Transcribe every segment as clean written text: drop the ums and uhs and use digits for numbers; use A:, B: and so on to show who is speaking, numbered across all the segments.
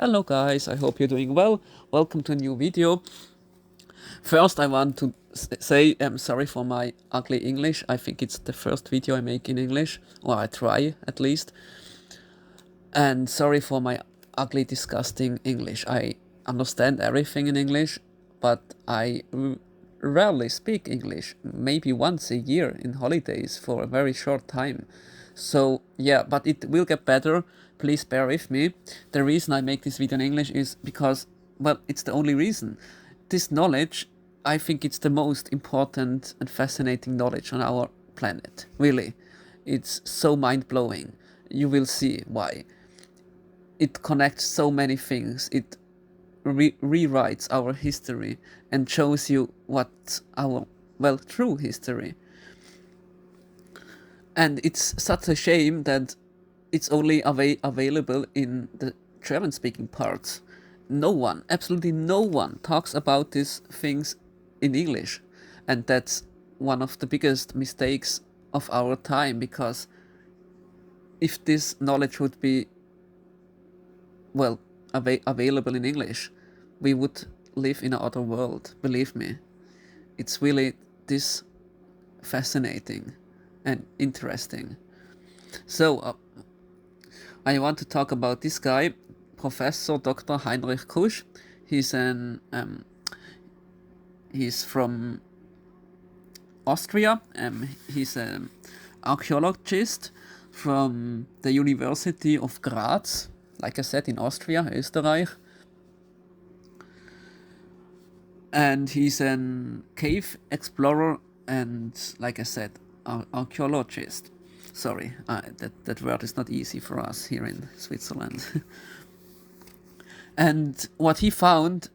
A: Hello guys, I hope you're doing well. Welcome to a new video. First I want to say I'm sorry for my ugly English. I think it's the first video I make in English, or I try at least. And sorry for my ugly, disgusting English. I understand everything in English, but I rarely speak English. Maybe once a year in holidays for a very short time. So yeah, but it will get better. Please bear with me. The reason I make this video in English is because, well, it's the only reason. This knowledge, I think it's the most important and fascinating knowledge on our planet. Really. It's so mind-blowing. You will see why. It connects so many things. It rewrites our history and shows you what our, well, true history. And it's such a shame that it's only available in the German-speaking parts. No one, absolutely no one, talks about these things in English. And that's one of the biggest mistakes of our time, because if this knowledge would be, well, available in English, we would live in another world, believe me. It's really this fascinating and interesting. So, I want to talk about this guy, Professor Dr. Heinrich Kusch. He's from Austria. He's an archaeologist from the University of Graz, like I said, in Austria, Österreich. And he's an cave explorer and, like I said, archaeologist. Sorry, that word is not easy for us here in Switzerland. And what he found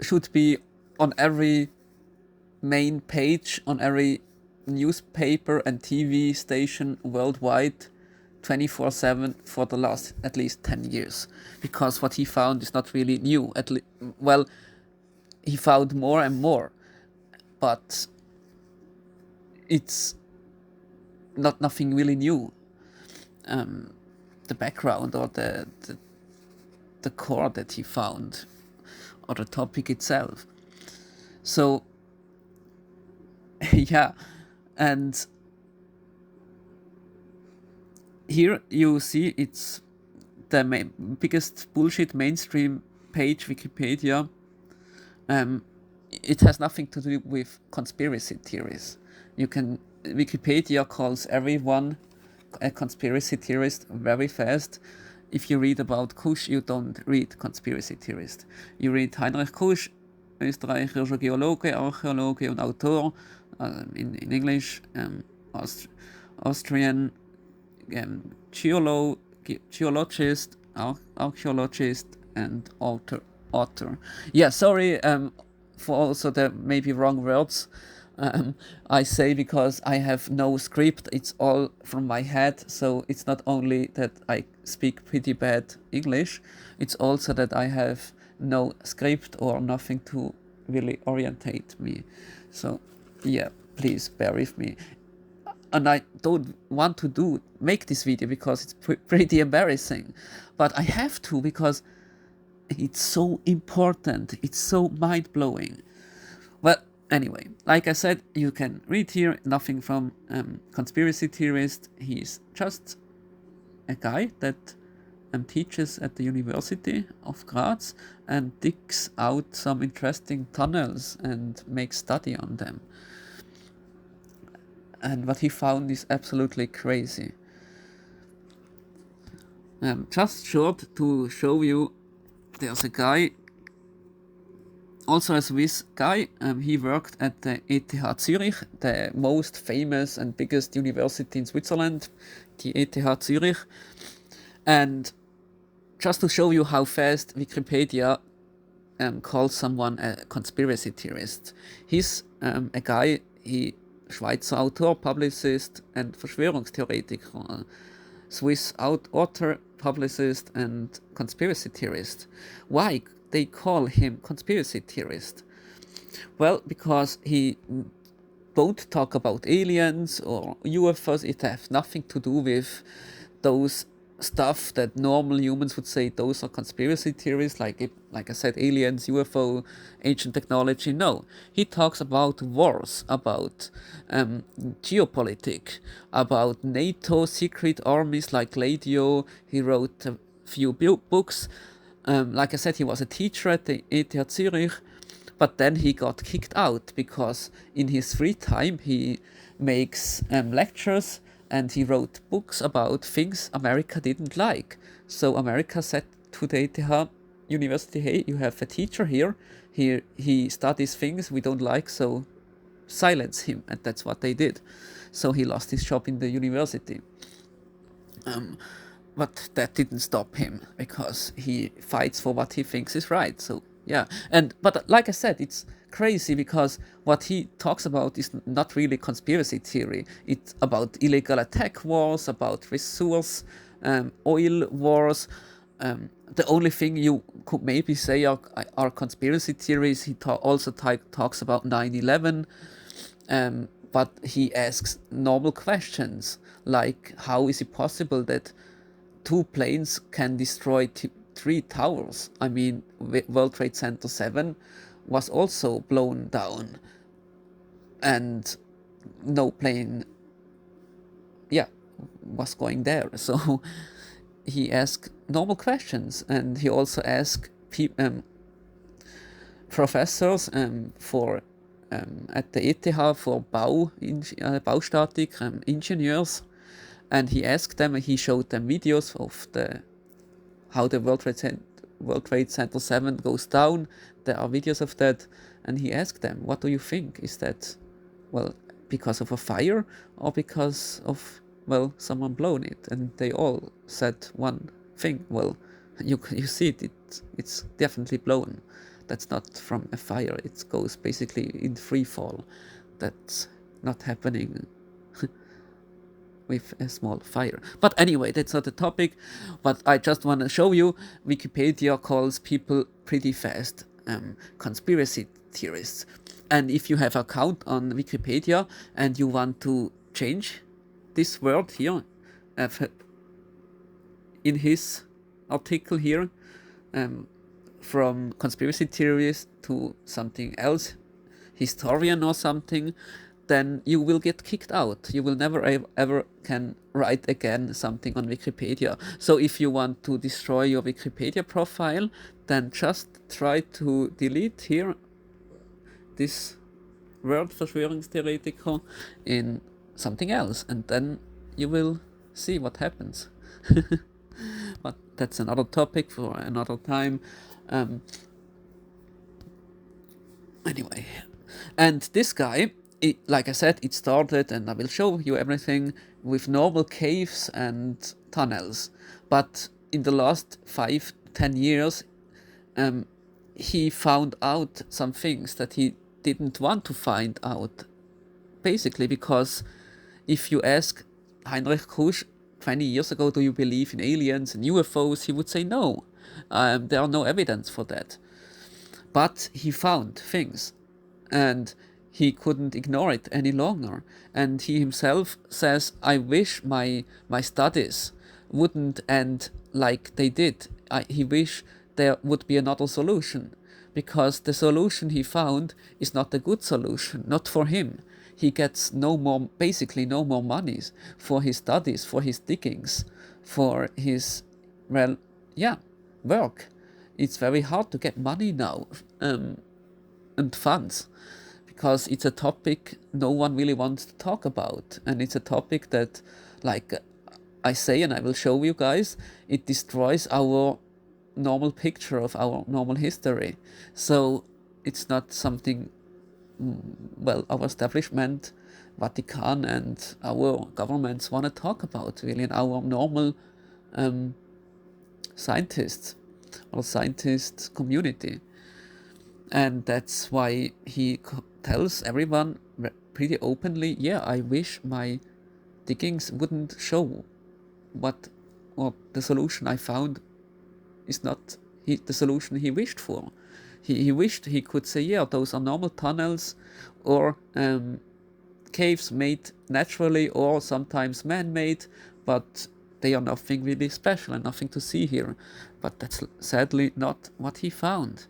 A: should be on every main page, on every newspaper and TV station worldwide, 24/7 for the last at least 10 years. Because what he found is not really new. Well, he found more and more, but it's nothing really new. The background or the core that he found, or the topic itself. So yeah, and here you see it's the biggest bullshit mainstream page, Wikipedia. It has nothing to do with conspiracy theories. Wikipedia calls everyone a conspiracy theorist very fast. If you read about Kusch, you don't read conspiracy theorist. You read Heinrich Kusch, österreichischer Geologe, Archäologe und Autor, in English, Austrian geologist, archaeologist, and author. Yeah, sorry for also the maybe wrong words I say, because I have no script. It's all from my head, so it's not only that I speak pretty bad English, it's also that I have no script or nothing to really orientate me. So yeah, please bear with me. And I don't want to make this video because it's pretty embarrassing, but I have to, because it's so important, it's so mind-blowing. Well, anyway, like I said, you can read here nothing from conspiracy theorist. He's just a guy that teaches at the University of Graz and digs out some interesting tunnels and makes study on them. And what he found is absolutely crazy. Just short to show you, there's a guy, also a Swiss guy. He worked at the ETH Zurich, the most famous and biggest university in Switzerland, the ETH Zurich. And just to show you how fast Wikipedia calls someone a conspiracy theorist. He's a guy, Schweizer Autor, Publicist and Verschwörungstheoretiker. Swiss author, publicist and conspiracy theorist. Why they call him conspiracy theorist? Well, because he don't talk about aliens or UFOs. It has nothing to do with those stuff that normal humans would say those are conspiracy theories, like I said, aliens, UFO, ancient technology. No, he talks about wars, about geopolitics, about NATO secret armies like Gladio. He wrote a few books. Like I said, he was a teacher at the ETH Zurich, but then he got kicked out because in his free time he makes lectures and he wrote books about things America didn't like. So America said to the ETH University, hey, you have a teacher here, he studies things we don't like, so silence him. And that's what they did. So he lost his job in the university. But that didn't stop him because he fights for what he thinks is right. So yeah, but like I said, it's crazy because what he talks about is not really conspiracy theory. It's about illegal attack wars, about resource, oil wars. The only thing you could maybe say are conspiracy theories. He also talks about 9/11. But he asks normal questions like, how is it possible that two planes can destroy three towers? I mean, World Trade Center 7 was also blown down, and no plane, was going there. So he asked normal questions, and he also asked professors for at the ETH for Baustatik, engineers, and he asked them. He showed them videos of how the World Trade Center 7 goes down. There are videos of that, and he asked them, "What do you think? Is that, well, because of a fire or because of, well, someone blown it?" And they all said one thing: "Well, you see it's definitely blown. That's not from a fire. It goes basically in free fall. That's not happening with a small fire." But anyway, that's not the topic. But I just want to show you, Wikipedia calls people pretty fast conspiracy theorists. And if you have an account on Wikipedia and you want to change this word here, in his article here, from conspiracy theorist to something else, historian or something, then you will get kicked out. You will never ever can write again something on Wikipedia. So if you want to destroy your Wikipedia profile, then just try to delete here this word Verschwörungstheoretiker in something else, and then you will see what happens. But that's another topic for another time. Anyway, and this guy, like I said, it started, and I will show you everything, with normal caves and tunnels. But in the last 5-10 years, he found out some things that he didn't want to find out. Basically, because if you ask Heinrich Kusch 20 years ago, do you believe in aliens and UFOs? He would say no. There are no evidence for that. But he found things, and he couldn't ignore it any longer. And he himself says, I wish my studies wouldn't end like they did. He wish there would be another solution, because the solution he found is not a good solution, not for him. He gets basically no more money for his studies, for his diggings, for his, work. It's very hard to get money now, and funds, because it's a topic no one really wants to talk about. And it's a topic that, like I say, and I will show you guys, it destroys our normal picture of our normal history. So it's not something, our establishment, Vatican, and our governments want to talk about, really, and our normal scientists or scientist community. And that's why he tells everyone pretty openly, I wish my diggings wouldn't show what the solution I found is not the solution he wished for. He wished he could say, those are normal tunnels or caves made naturally or sometimes man-made, but they are nothing really special and nothing to see here. But that's sadly not what he found.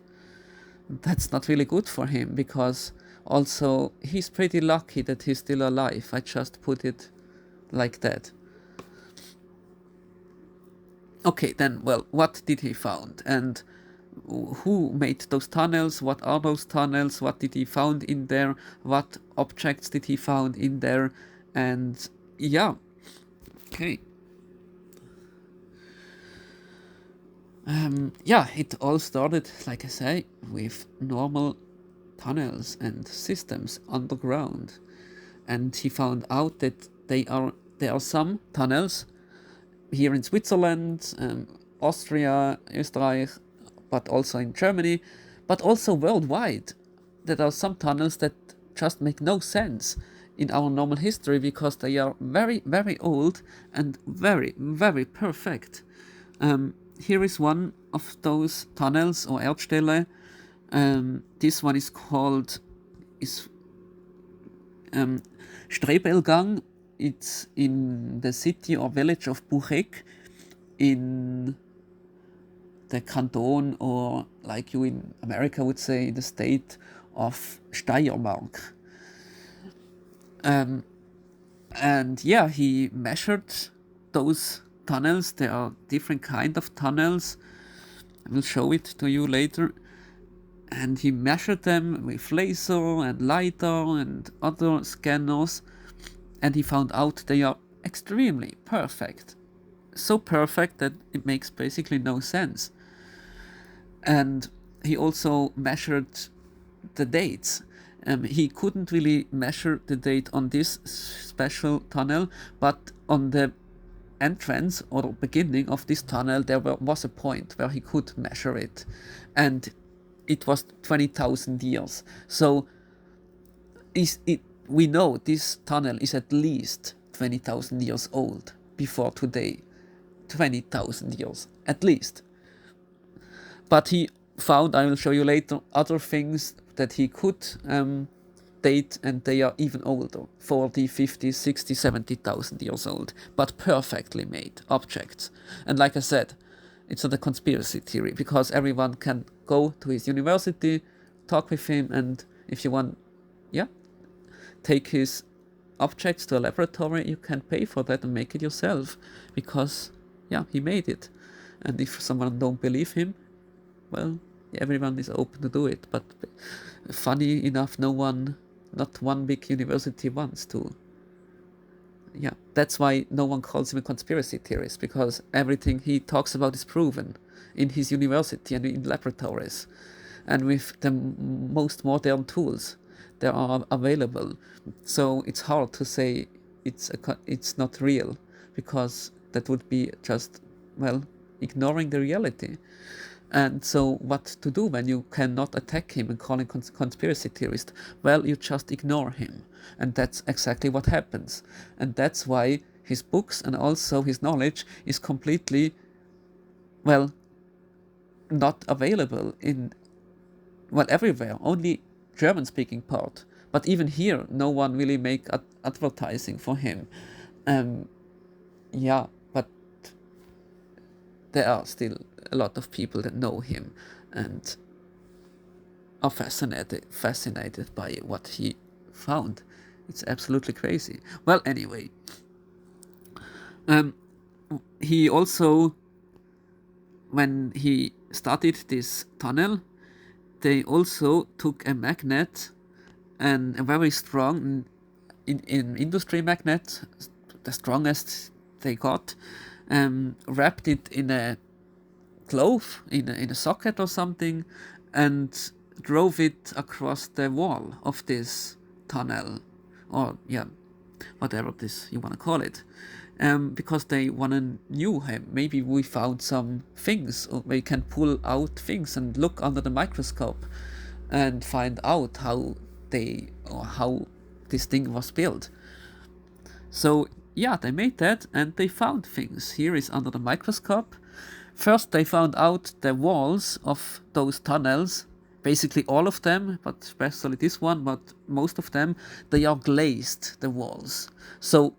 A: That's not really good for him, because also he's pretty lucky that he's still alive. I just put it like that. Okay, then, well, what did he found? And who made those tunnels? What are those tunnels? What did he found in there? What objects did he found in there? And yeah, okay. Yeah, it all started, like I say, with normal tunnels and systems underground. And he found out that there are some tunnels here in Switzerland, Austria, Österreich, but also in Germany, but also worldwide. There are some tunnels that just make no sense in our normal history, because they are very, very old and very, very perfect. Here is one of those tunnels, or Erdstelle. This one is called Strebelgang. It's in the city or village of Buchek in the canton, or like you in America would say, the state of Steiermark. And yeah, he measured those tunnels. There are different kind of tunnels. I will show it to you later. And he measured them with laser and LiDAR and other scanners, and he found out they are extremely perfect. So perfect that it makes basically no sense. And he also measured the dates. He couldn't really measure the date on this special tunnel, but on the entrance or beginning of this tunnel there was a point where he could measure it, and it was 20,000 years. So we know this tunnel is at least 20,000 years old before today. 20,000 years, at least. But he found, I will show you later, other things that he could date, and they are even older, 40, 50, 60, 70,000 years old, but perfectly made objects. And like I said, it's not a conspiracy theory, because everyone can go to his university, talk with him, and if you want, yeah, take his objects to a laboratory, you can pay for that and make it yourself, because yeah, he made it. And if someone don't believe him, well, everyone is open to do it. But funny enough, not one big university wants to. Yeah, that's why no one calls him a conspiracy theorist, because everything he talks about is proven in his university and in laboratories, and with the most modern tools that are available. So it's hard to say it's not real, because that would be just, well, ignoring the reality. And so what to do when you cannot attack him and call him conspiracy theorist? Well, you just ignore him. And that's exactly what happens. And that's why his books and also his knowledge is completely, well, not available in, well, everywhere. Only German-speaking part. But even here, no one really make advertising for him. Yeah, but there are still a lot of people that know him and are fascinated by what he found. It's absolutely crazy. Well, anyway, he also, when he started this tunnel, they also took a magnet, and a very strong in industry magnet, the strongest they got, wrapped it in a glove, in a socket or something, and drove it across the wall of this tunnel, or yeah, whatever this you want to call it, because they knew him. Maybe we found some things, or we can pull out things and look under the microscope and find out how this thing was built. So yeah, they made that, and they found things. Here is under the microscope. First they found out the walls of those tunnels, basically all of them, but especially this one, but most of them, they are glazed, the walls. So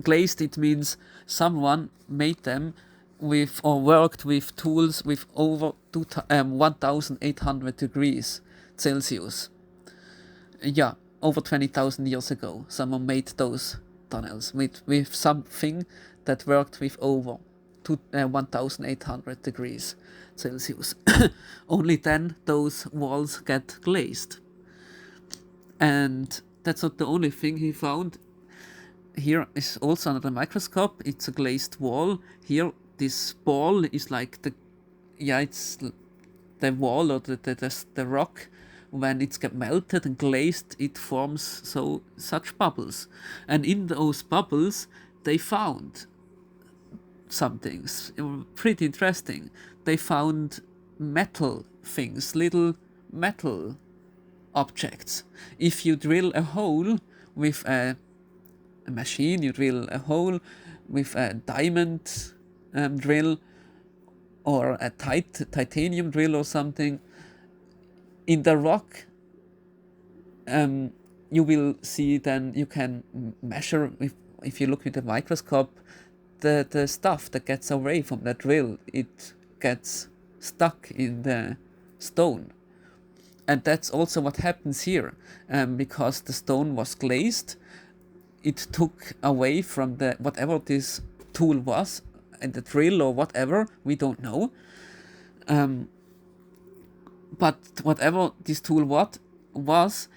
A: glazed, it means someone made them with or worked with tools with over 1800 degrees Celsius. Yeah, over 20,000 years ago, someone made those tunnels with something that worked with over 1800 degrees Celsius. Only then those walls get glazed. And that's not the only thing he found. Here is also another microscope. It's a glazed wall. Here, this ball is like it's the wall or the rock. When it's get melted and glazed, it forms such bubbles. And in those bubbles, they found some things pretty interesting. They found metal things, little metal objects. If you drill a hole with a machine, you drill a hole with a diamond drill or a titanium drill or something, in the rock, you will see, then you can measure, if you look with a microscope, the stuff that gets away from the drill. It gets stuck in the stone. And that's also what happens here, because the stone was glazed. It took away from the whatever this tool was, and the drill or whatever, we don't know. But whatever this tool was,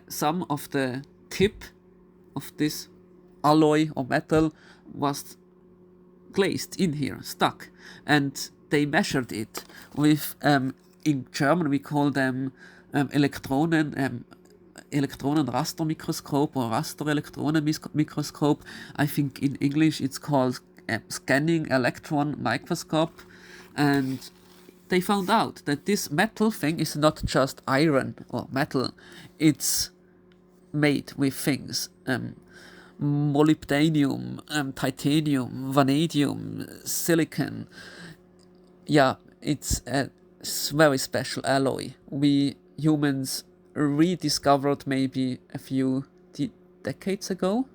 A: some of the tip of this alloy or metal was glazed in here, stuck, and they measured it with in German we call them Elektronenrastermikroskop or Rasterelektronenmikroskop. I think in English it's called scanning electron microscope. And they found out that this metal thing is not just iron or metal, it's made with things. Molybdenum, titanium, vanadium, silicon. Yeah, it's a very special alloy. We humans rediscovered maybe a few decades ago.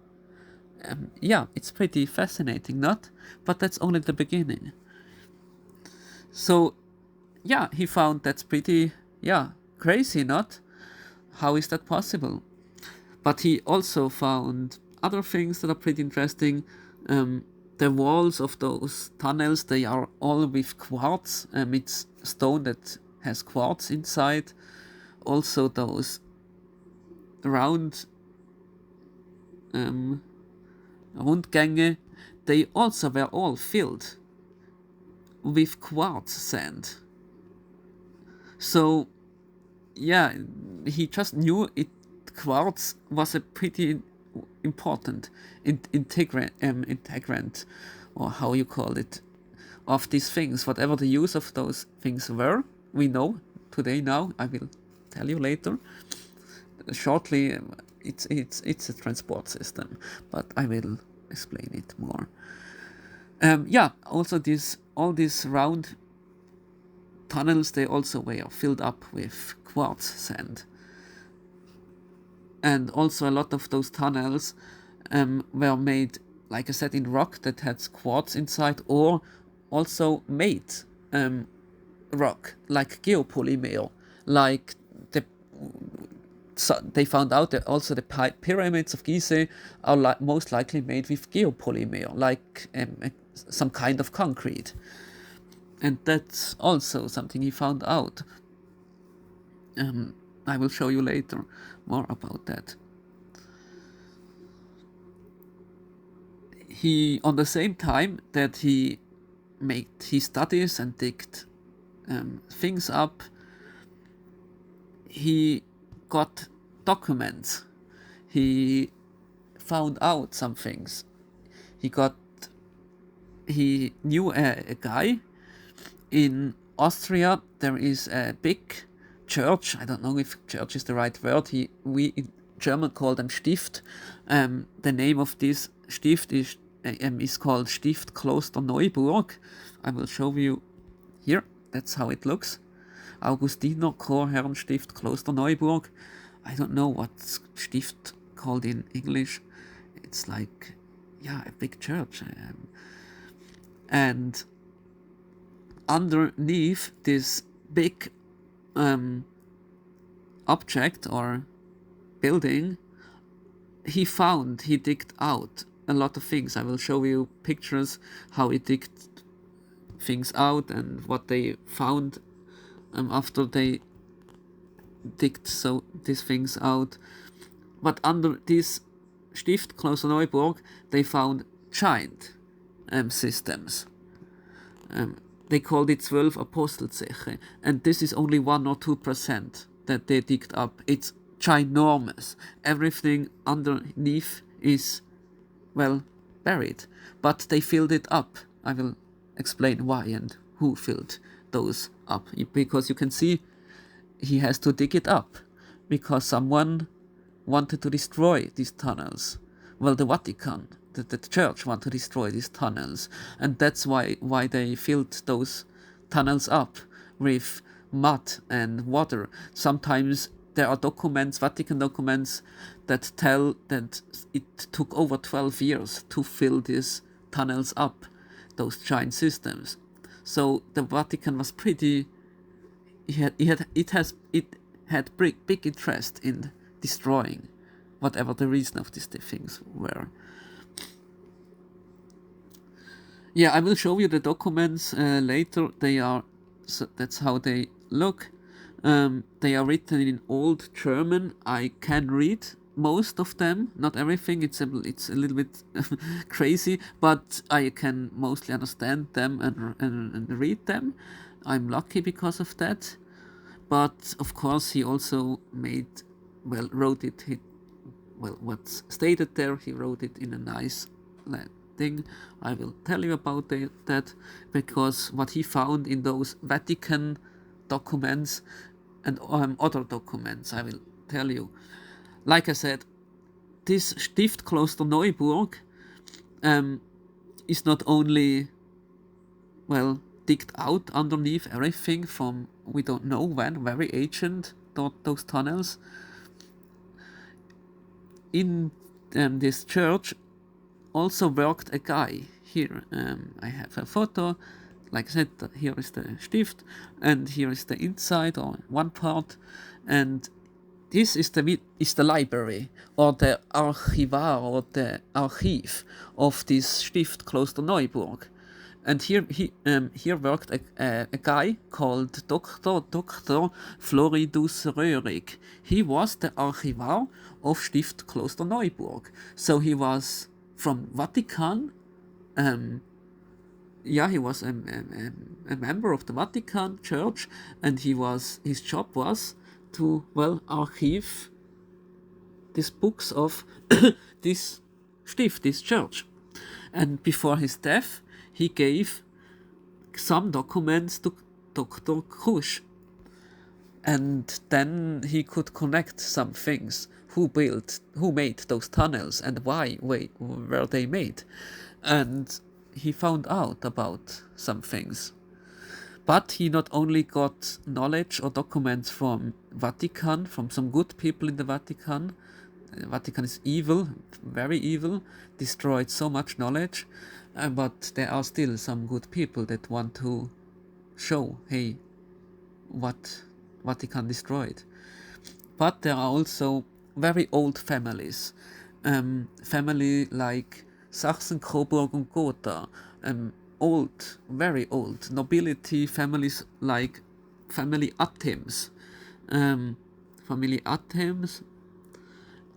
A: Yeah, it's pretty fascinating, not? But that's only the beginning. So, yeah, he found that's pretty, crazy, not? How is that possible? But he also found other things that are pretty interesting. The walls of those tunnels, they are all with quartz. It's stone that has quartz inside. Also those round Rundgänge, they also were all filled with quartz sand. So, yeah, he just knew quartz was a pretty important integrant, or how you call it, of these things. Whatever the use of those things were, we know today. Now I will tell you later. Shortly, it's a transport system, but I will explain it more. Also all these round tunnels, they also were filled up with quartz sand. And also a lot of those tunnels were made, like I said, in rock that had quartz inside, or also made rock, like geopolymer, like they found out that also the pyramids of Gizeh are most likely made with geopolymer, like some kind of concrete. And that's also something he found out. I will show you later more about that. He, on the same time that he made his studies and digged things up, he got documents. He found out some things. He knew a guy in Austria. There is a big church. I don't know if church is the right word. We in German call them Stift. The name of this Stift is called Stift Kloster Neuburg. I will show you here. That's how it looks. Augustiner Chorherrenstift Kloster Neuburg. I don't know what's Stift called in English. it's like, yeah, a big church. And underneath this big object or building, he digged out a lot of things. I will show you pictures how he digged things out and what they found after they digged these things out. But under this Stift Klosterneuburg, they found giant systems. They called it 12 Apostelzeche, and this is only 1 or 2% that they digged up. It's ginormous. Everything underneath is, well, buried, but they filled it up. I will explain why and who filled those up, because you can see he has to dig it up because someone wanted to destroy these tunnels. Well, the Vatican, the church wanted to destroy these tunnels, and that's why they filled those tunnels up with mud and water. Sometimes there are documents, Vatican documents, that tell that it took over 12 years to fill these tunnels up, those giant systems. So the Vatican was pretty. It had big interest in destroying whatever the reason of these things were. Yeah, I will show you the documents later. That's how they look. They are written in Old German. I can read most of them, not everything. It's a little bit crazy, but I can mostly understand them and read them. I'm lucky because of that. But of course, he also wrote it. What's stated there, he wrote it in a nice thing. I will tell you about that, because what he found in those Vatican documents and other documents, I will tell you. Like I said, this Stift Klosterneuburg is not only, well, digged out underneath everything from we don't know when, very ancient, those tunnels. In this church also worked a guy. Here I have a photo. Like I said, here is the Stift, and here is the inside, or one part, and this is the library, or the Archivar, or the Archiv of this Stift Klosterneuburg. And here worked a guy called Dr. Floridus Röhrig. He was the Archivar of Stift Klosterneuburg. So he was from Vatican. He was a member of the Vatican Church, and his job was to, well, archive these books of this Stift, this church. And before his death, he gave some documents to Dr. Kusch. And then he could connect some things. Who made those tunnels, and why were they made? And he found out about some things. But he not only got knowledge or documents from Vatican, from some good people in the Vatican. Vatican is evil, very evil, destroyed so much knowledge, but there are still some good people that want to show, hey, what Vatican destroyed. But there are also very old families, family like Sachsen, Coburg and Gotha, old, very old nobility families like family Attems. Family Attems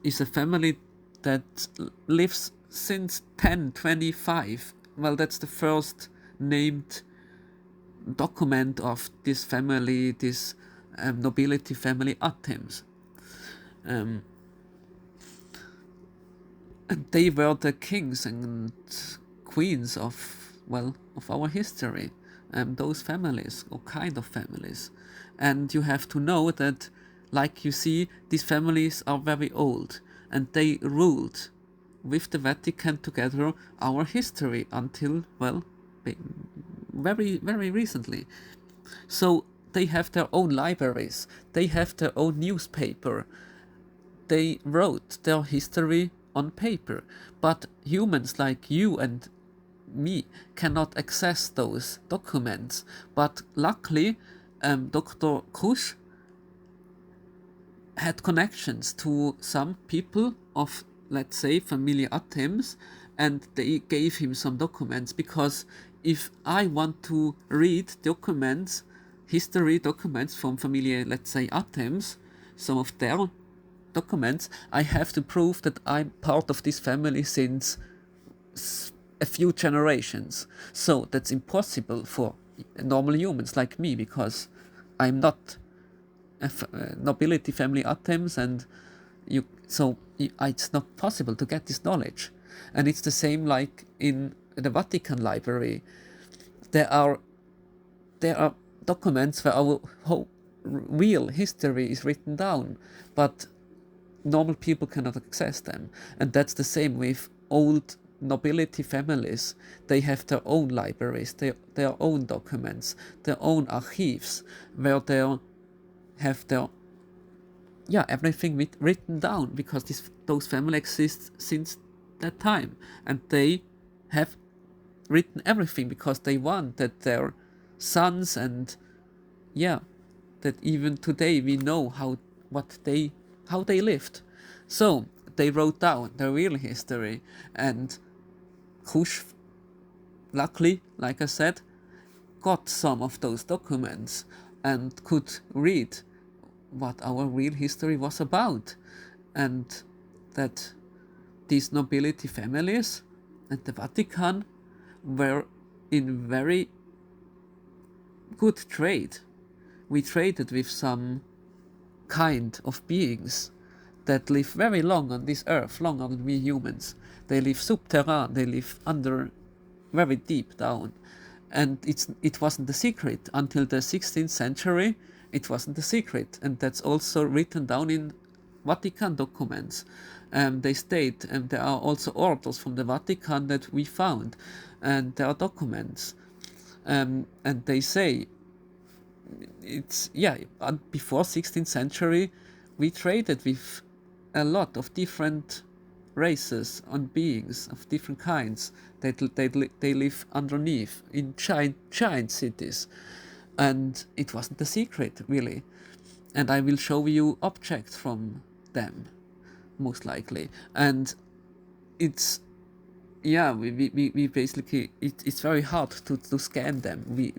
A: is a family that lives since 1025. Well, that's the first named document of this family, this nobility family Attems. And they were the kings and queens of our history. Those families, or kind of families. And you have to know that, like you see, these families are very old, and they ruled with the Vatican together our history until, well, very, very recently. So they have their own libraries, they have their own newspaper, they wrote their history on paper, but humans like you and me cannot access those documents. But luckily, Dr. Kusch had connections to some people of, let's say, familiar items, and they gave him some documents, because if I want to read documents, history documents from familiar, let's say, items, some of their documents, I have to prove that I'm part of this family since a few generations. So that's impossible for normal humans like me, because I'm not nobility family items, and it's not possible to get this knowledge. And it's the same like in the Vatican library. There are documents where our whole real history is written down, but normal people cannot access them. And that's the same with old nobility families. They have their own libraries, their own documents, their own archives, where they have their everything written down, because those families exist since that time, and they have written everything because they want that their sons, and that even today we know how they lived. So they wrote down their real history, and Kusch, luckily, like I said, got some of those documents and could read what our real history was about, and that these nobility families and the Vatican were in very good trade. We traded with some kind of beings that live very long on this earth, longer than we humans. They live subterranean, they live under, very deep down. And it wasn't a secret until the 16th century. It wasn't a secret, and that's also written down in Vatican documents. They state, and there are also orders from the Vatican that we found, and there are documents, and they say before 16th century we traded with a lot of different races and beings of different kinds. They live underneath in giant cities, and it wasn't a secret really. And I will show you objects from them, most likely. And it's we basically, it's very hard to scan them.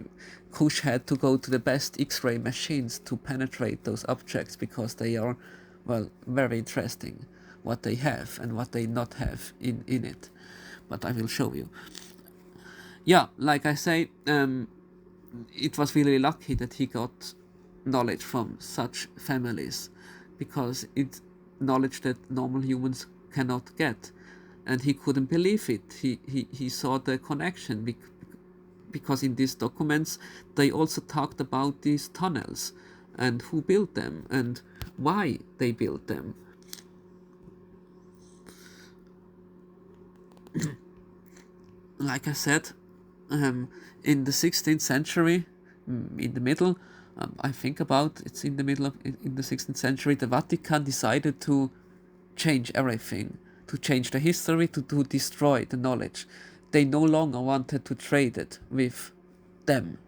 A: Kusch had to go to the best X-ray machines to penetrate those objects, because they are, well, very interesting what they have and what they not have in it. But I will show you. Like I say, it was really lucky that he got knowledge from such families, because it's knowledge that normal humans cannot get. And he couldn't believe it. He saw the connection, because in these documents they also talked about these tunnels and who built them and why they built them. Like I said, in the 16th century, in the middle, I think about it's in the middle of in the 16th century, the Vatican decided to change everything, to change the history, to destroy the knowledge. They no longer wanted to trade it with them.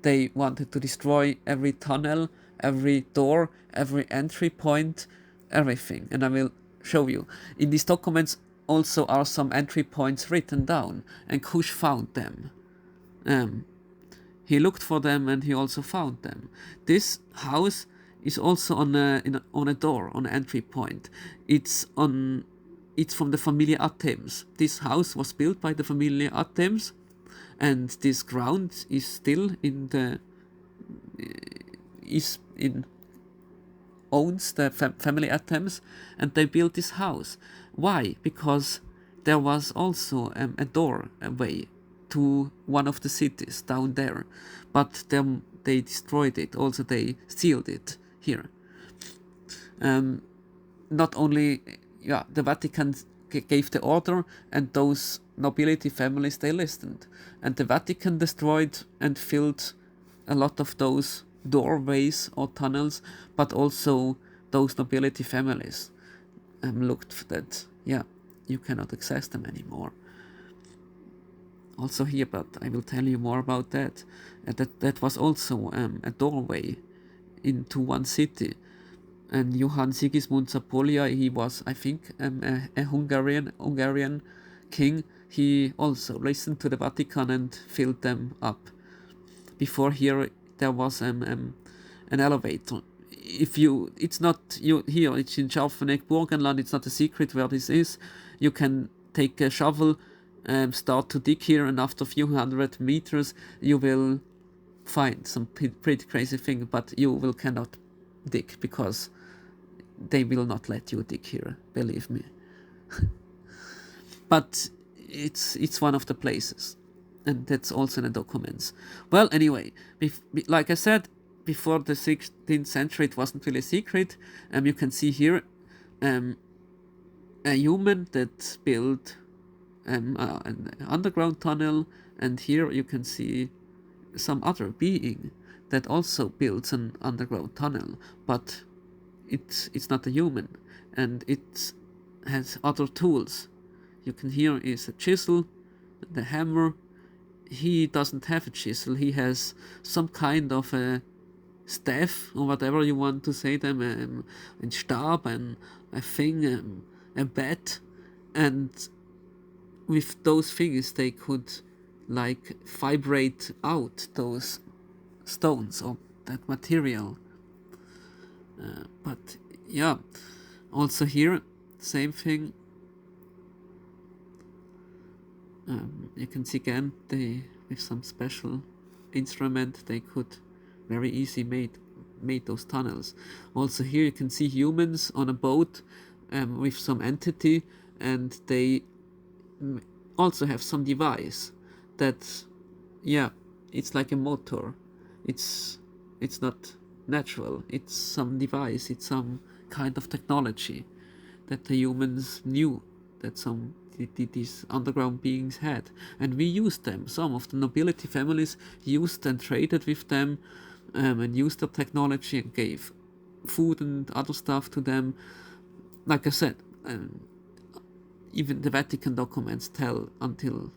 A: They wanted to destroy every tunnel, every door, every entry point, everything. And I will show you. In these documents also are some entry points written down, and Kusch found them. He looked for them, and he also found them. This house is also on a door, on an entry point. It's from the familiar Athens. This house was built by the familiar Athens, and this ground is still owns the family Athens, and they built this house. Why? Because there was also a doorway to one of the cities down there, but they destroyed it. Also, they sealed it here. Not only, the Vatican gave the order, and those nobility families, they listened, and the Vatican destroyed and filled a lot of those doorways or tunnels, but also those nobility families looked for that. you cannot access them anymore. Also here, but I will tell you more about that. That was also a doorway into one city. And Johann Sigismund Zapolya, he was, I think, a Hungarian king. He also listened to the Vatican and filled them up. Before here, there was an elevator. If you, it's not you here. It's in Scharfenegg, Burgenland. It's not a secret where this is. You can take a shovel, start to dig here, and after a few hundred meters, you will find some pretty crazy thing. But you will cannot dig because they will not let you dig here. Believe me. But it's one of the places, and that's also in the documents. Well, anyway, like I said, before the 16th century, it wasn't really a secret. You can see here a human that built an underground tunnel, and here you can see some other being that also builds an underground tunnel, but it's not a human, and it has other tools. You can hear is a chisel, the hammer. He doesn't have a chisel. He has some kind of a staff or whatever you want to say them, a stab and a thing, a bat, and with those things they could like vibrate out those stones or that material. But yeah, also here same thing. You can see again they with some special instrument they could very easy made those tunnels. Also here you can see humans on a boat with some entity, and they also have some device that, yeah, it's like a motor. It's not natural. It's some device. It's some kind of technology that the humans knew that some these underground beings had, and we used them. Some of the nobility families used and traded with them, and used their technology and gave food and other stuff to them. Like I said, even the Vatican documents tell until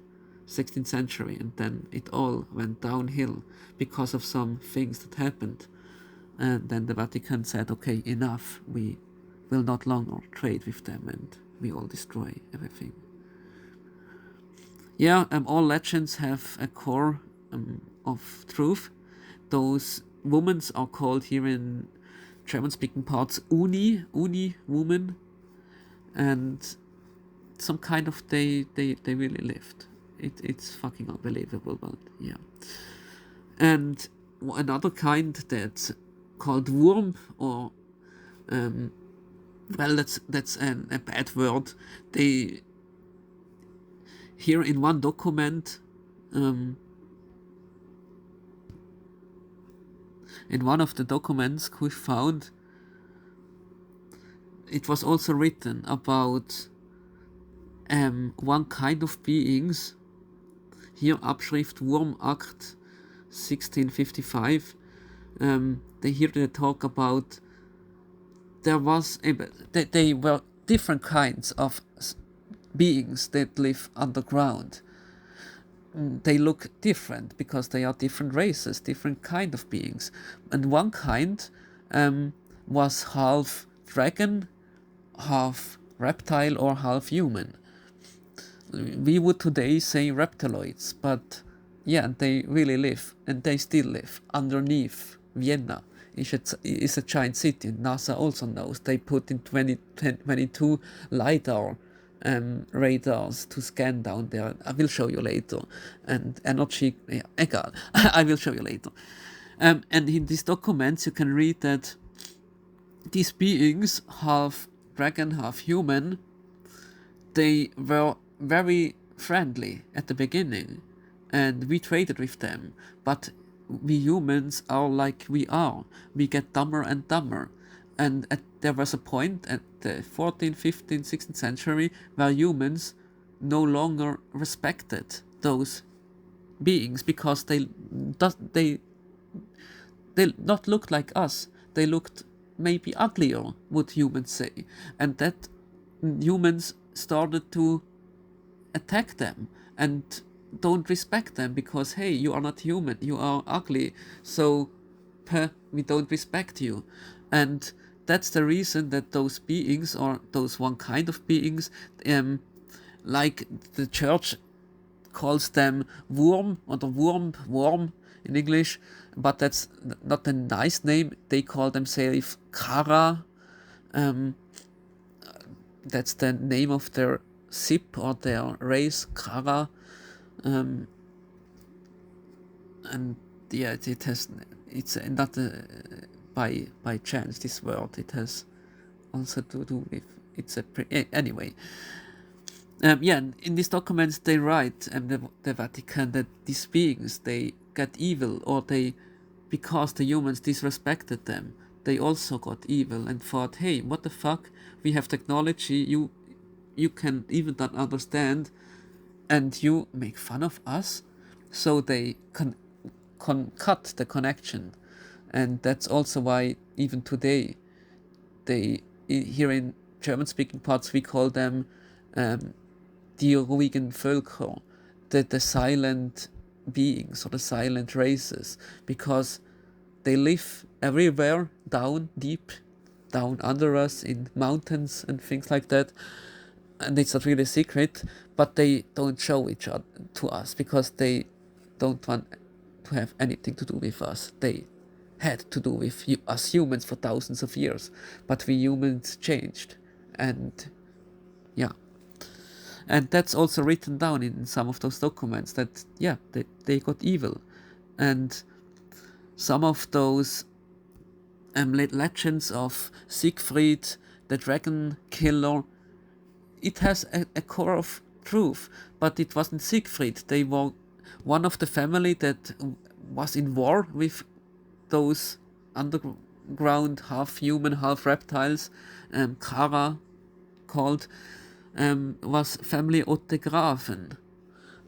A: 16th century, and then it all went downhill because of some things that happened. And then the Vatican said, okay, enough, we will not longer trade with them, and we all destroy everything. Yeah, all legends have a core of truth. Those women are called here in German-speaking parts Uni woman, and some kind of they really lived. It's fucking unbelievable, but yeah. And another kind that's called Wurm, or well, that's a bad word. They here in one document, in one of the documents we found, it was also written about one kind of beings. Here Abschrift Wurmakt 1655. They here they talk about there was they were different kinds of beings that live underground. They look different because they are different races, different kind of beings. And one kind was half dragon, half reptile, or half human. We would today say reptiloids, but yeah, they really live, and they still live underneath Vienna. It's a giant city. NASA also knows. They put in 2022 LiDAR radars to scan down there. I will show you later. And energy, yeah, egal. I will show you later. And in these documents you can read that these beings, half dragon, half human, they were very friendly at the beginning, and we traded with them, but we humans are like we are. We get dumber and dumber, and there was a point at the 14th, 15th, 16th century where humans no longer respected those beings because they not looked like us. They looked maybe uglier, would humans say, and that humans started to attack them and don't respect them because, hey, you are not human, you are ugly, so we don't respect you. And that's the reason that those beings, or those one kind of beings, like the church calls them worm, or the worm in English, but that's not a nice name. They call themselves Kara. That's the name of their ship or their race, Kara. And yeah, it's not by chance, this word. It has also to do with, anyway. Yeah, in these documents they write, the Vatican, that these beings, they get evil, or because the humans disrespected them, they also got evil and thought, hey, what the fuck, we have technology, you can even not understand, and you make fun of us. So they cut the connection. And that's also why even today, here in German speaking parts, we call them die ruhigen Völker, the silent beings, or the silent races, because they live everywhere, down deep, down under us, in mountains and things like that. And it's not really a secret, but they don't show each other to us because they don't want to have anything to do with us. They had to do with us humans for thousands of years, but we humans changed. And yeah, and that's also written down in some of those documents, that yeah, they got evil. And some of those legends of Siegfried, the dragon killer, it has a core of truth, but it wasn't Siegfried. They were one of the family that was in war with those underground, half human, half reptiles, Kara called, was family Ottegraven.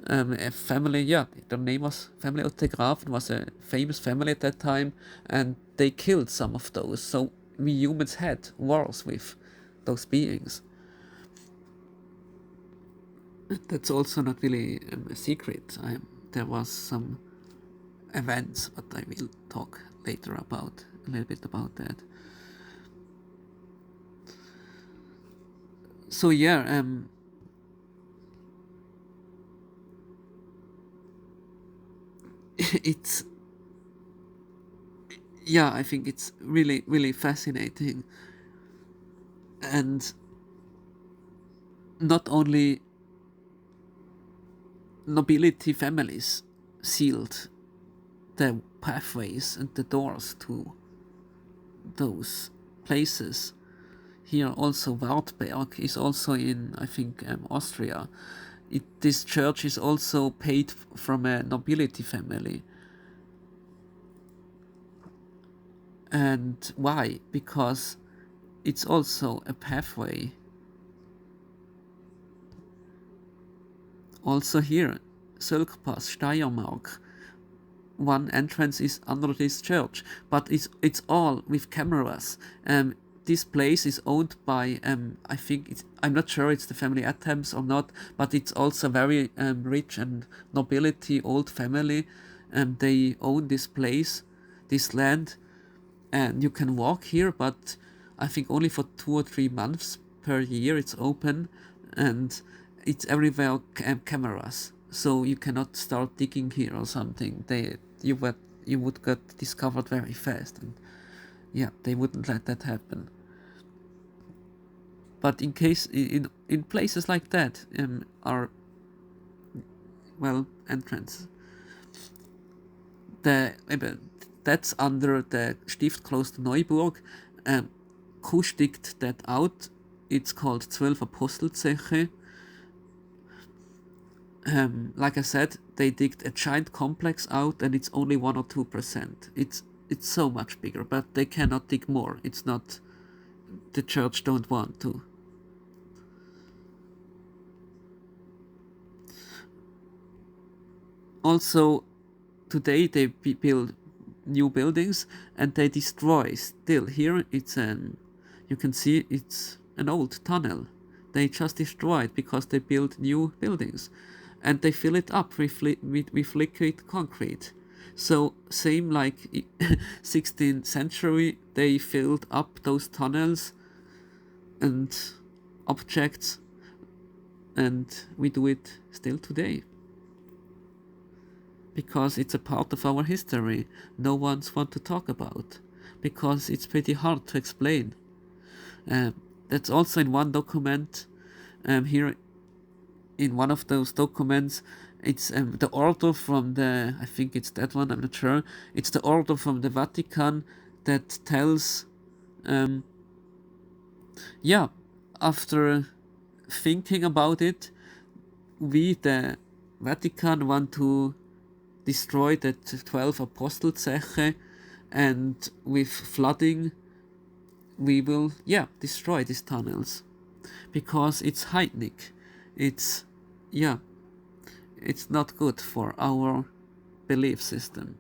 A: A family, yeah, their name was family Ottegraven, was a famous family at that time, and they killed some of those. So we humans had wars with those beings. That's also not really a secret. There was some events, but I will talk later about a little bit about that. So yeah, it's, yeah, I think it's really, really fascinating. And not only nobility families sealed the pathways and the doors to those places. Here also Wartberg is also in, I think, Austria. This church is also paid from a nobility family. And why? Because it's also a pathway. Also here, Sölkpass, Steiermark, one entrance is under this church, but it's all with cameras. This place is owned by, I think I'm not sure it's the family Adams or not, but it's also very rich and nobility, old family, and they own this place, this land, and you can walk here, but I think only for 2 or 3 months per year it's open, and it's everywhere cameras, so you cannot start digging here or something. You would get discovered very fast, and yeah, they wouldn't let that happen. But in places like that, are, well, entrance. That's under the Stiftkloster Neuburg. Kusch digged that out. It's called 12 Apostelzeche. Like I said, they digged a giant complex out, and it's only 1 or 2%. It's so much bigger, but they cannot dig more. It's not, the church don't want to. Also, today they build new buildings, and they destroy still. Here it's you can see it's an old tunnel. They just destroy it because they build new buildings, and they fill it up with liquid concrete. So same like 16th century, they filled up those tunnels and objects, and we do it still today because it's a part of our history no one's want to talk about, because it's pretty hard to explain. That's also in one document. Here in one of those documents, it's the order from the, I think it's that one, I'm not sure, it's the order from the Vatican that tells, yeah, after thinking about it, we, the Vatican, want to destroy the 12 Apostelzeche, and with flooding we will, yeah, destroy these tunnels because it's Heinrich. It's, yeah, it's not good for our belief system.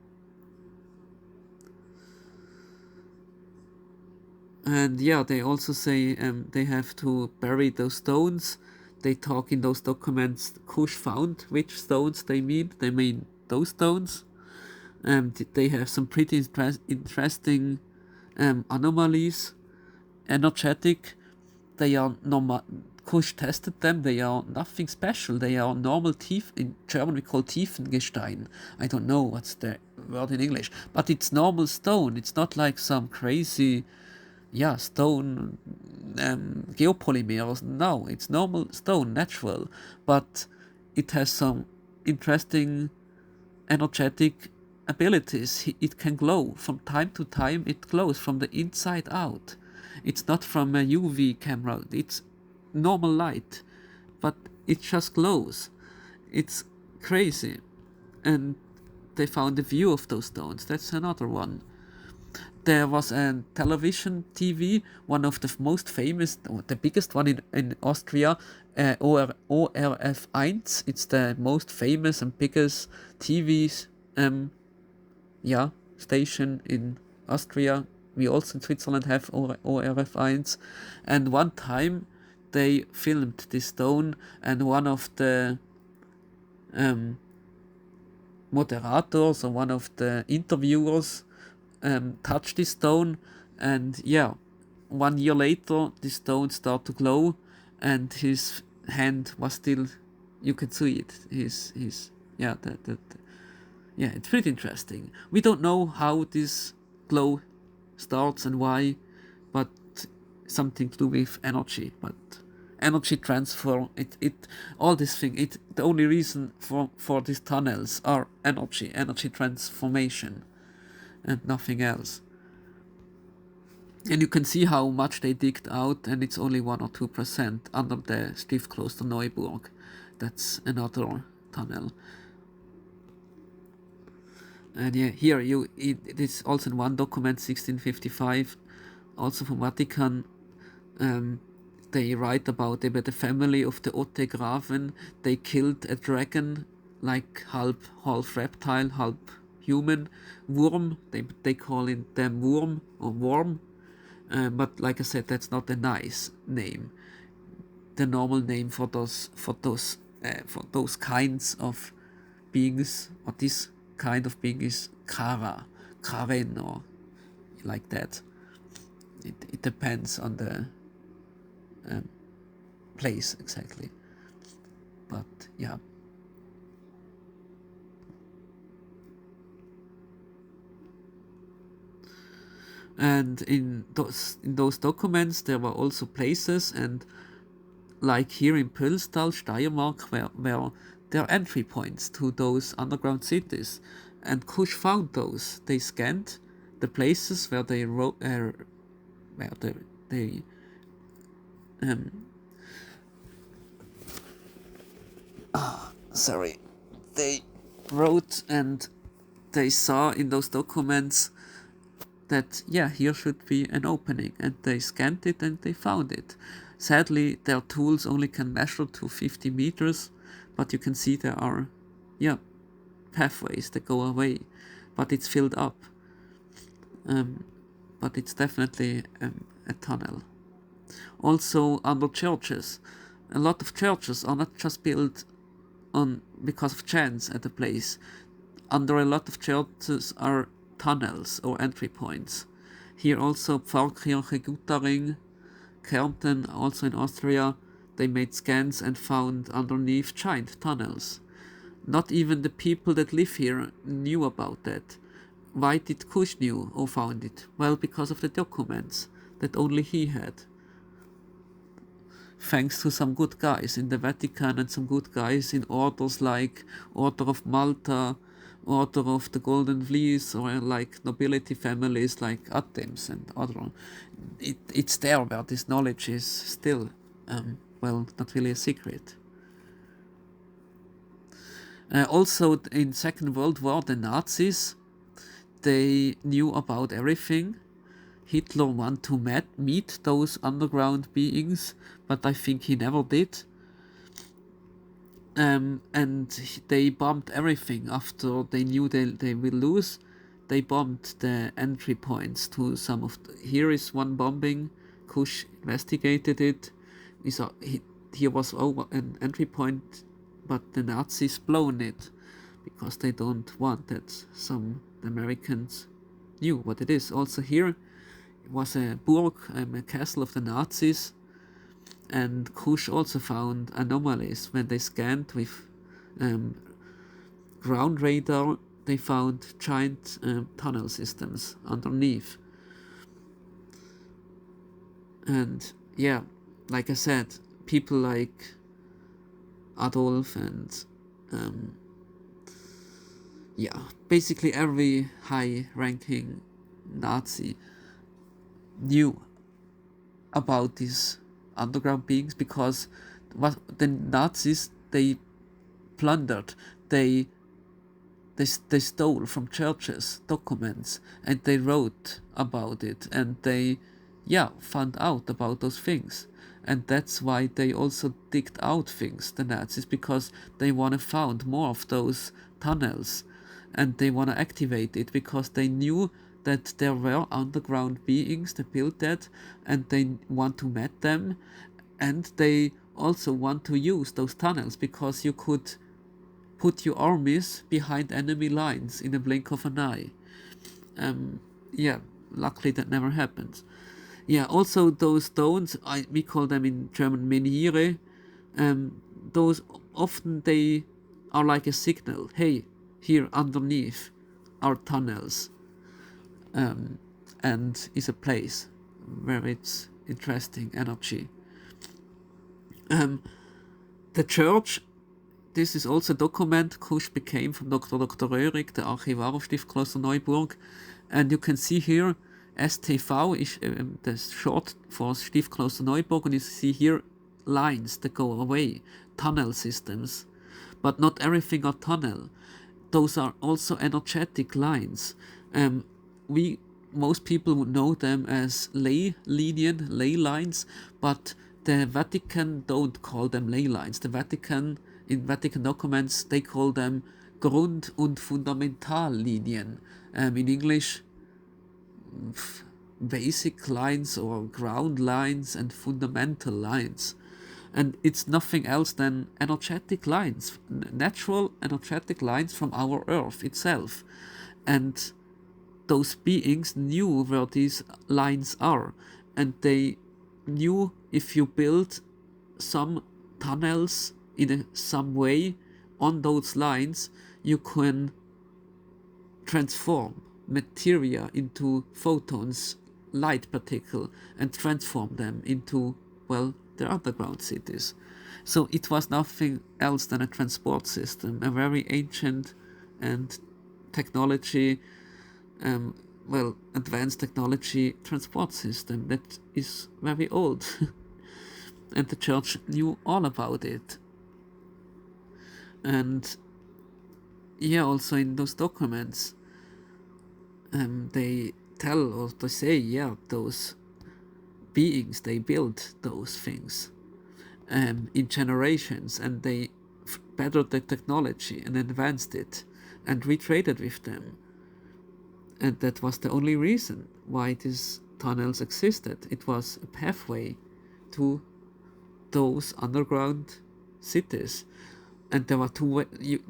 A: And yeah, they also say they have to bury those stones. They talk in those documents, Kusch found which stones they mean. They mean those stones. They have some pretty interesting anomalies. Energetic, they are normal. Kusch tested them, they are nothing special. They are normal teeth. In German we call Tiefengestein. I don't know what's the word in English, but it's normal stone. It's not like some crazy, yeah, stone geopolymers. No, it's normal stone, natural, but it has some interesting energetic abilities. It can glow from time to time. It glows from the inside out. It's not from a UV camera. It's normal light, but it just glows. It's crazy. And they found a view of those stones. That's another one. There was a television TV, one of the most famous, or the biggest one in Austria, ORF1. It's the most famous and biggest TV station in Austria. We also in Switzerland have ORF1. And one time they filmed this stone, and one of the moderators or one of the interviewers touched this stone, and yeah, 1 year later the stone started to glow, and his hand was still, you could see it. His yeah, yeah, it's pretty interesting. We don't know how this glow starts and why, but something to do with energy. But energy transfer, it all this thing. The only reason for these tunnels are energy transformation, and nothing else. And you can see how much they digged out, and it's only 1 or 2% under the Stiftskloster Neuburg. That's another tunnel. And yeah, here it is also in one document, 1655, also from Vatican. They write about the family of the Otte-Graven. They killed a dragon, like half reptile, half human, worm. They call it them worm or worm. But like I said, that's not a nice name. The normal name for those kinds of beings, or this kind of being, is Karen, or like that. It depends on the place exactly. But yeah. And in those documents there were also places, and like here in Pölstal, Steiermark, where there are entry points to those underground cities, and Kusch found those. They scanned the places where they they wrote, and they saw in those documents that, yeah, here should be an opening, and they scanned it and they found it. Sadly, their tools only can measure to 50 meters, but you can see there are, yeah, pathways that go away, but it's filled up. But it's definitely a tunnel. Also under churches, a lot of churches are not just built on because of chance at a place. Under a lot of churches are tunnels or entry points. Here also Pfarrkirche Guttaring, Kärnten, also in Austria, they made scans and found underneath giant tunnels. Not even the people that live here knew about that. Why did Kusch knew or found it? Well, because of the documents that only he had. Thanks to some good guys in the Vatican and some good guys in orders like Order of Malta, Order of the Golden Fleece, or like nobility families like Athens and other. It's there where this knowledge is still, not really a secret. Also, in Second World War, the Nazis, they knew about everything. Hitler wanted to meet those underground beings, but I think he never did. And they bombed everything after they knew they will lose. They bombed the entry points to some of here is one bombing. Kusch investigated it. Here was an entry point, but the Nazis blown it because they don't want that some Americans knew what it is. Also here it was a burg, a castle of the Nazis, and Kusch also found anomalies when they scanned with ground radar. They found giant tunnel systems underneath. And yeah, like I said, people like Adolf and basically every high-ranking Nazi knew about these underground beings because what the Nazis, they plundered, they stole from churches documents and they wrote about it, and they found out about those things. And that's why they also digged out things, the Nazis, because they want to find more of those tunnels and they want to activate it because they knew that there were underground beings that built that, and they want to meet them, and they also want to use those tunnels because you could put your armies behind enemy lines in a blink of an eye. Luckily that never happened. Also those stones, we call them in German Menhire. Those often they are like a signal. Hey, here underneath are tunnels, and is a place where it's interesting energy. The church, this is also a document Kusch became from Dr. Röhrig, the Archivar of Stiftkloster Neuburg, and you can see here STV is the short for Stiftkloster Neuburg, and you see here lines that go away, tunnel systems, but not everything are tunnel. Those are also energetic lines. Most people would know them as ley lines, but the Vatican don't call them ley lines. The Vatican, in Vatican documents, they call them Grund- und Fundamentallinien. In English, basic lines or ground lines and fundamental lines. And it's nothing else than energetic lines, natural energetic lines from our Earth itself. And those beings knew where these lines are, and they knew if you build some tunnels in some way on those lines, you can transform materia into photons, light particle, and transform them into, the underground cities. So it was nothing else than a transport system, a very ancient and technology, advanced technology transport system that is very old. And the church knew all about it. And also in those documents, they tell or they say, those beings, they built those things in generations, and they bettered the technology and advanced it, and we traded with them. And that was the only reason why these tunnels existed. It was a pathway to those underground cities. And there were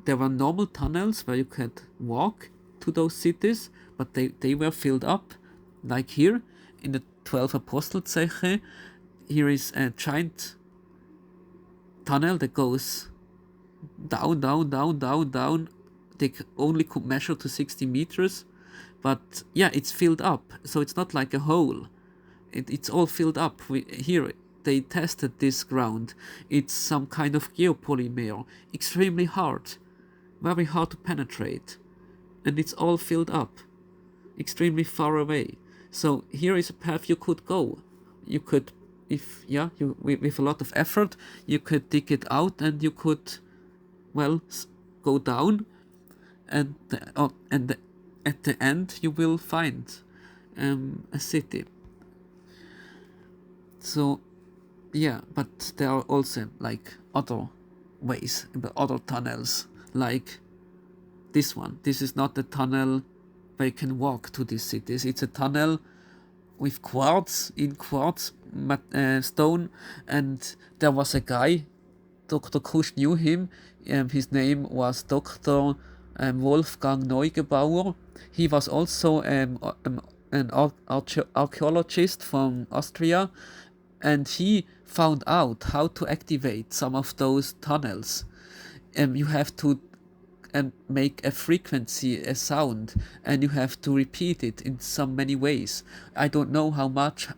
A: there were normal tunnels where you could walk to those cities, but they were filled up, like here in the 12 Apostelzeche. Here is a giant tunnel that goes down, down, down, down, down. They only could measure to 60 meters, but yeah, it's filled up, so it's not like a hole. It's all filled up. Here they tested this ground. It's some kind of geopolymer, extremely hard, very hard to penetrate, and it's all filled up, extremely far away. So here is a path you could go. You could, if yeah, you with a lot of effort, you could dig it out, and you could, well, go down, and at the end you will find a city. So yeah, but there are also like other ways, other tunnels, like this one. This is not a tunnel where you can walk to these cities. It's a tunnel with quartz stone, and there was a guy, Dr. Kusch knew him. His name was Dr. Wolfgang Neugebauer. He was also an archaeologist from Austria, and he found out how to activate some of those tunnels. You have to make a frequency, a sound, and you have to repeat it in so many ways. I don't know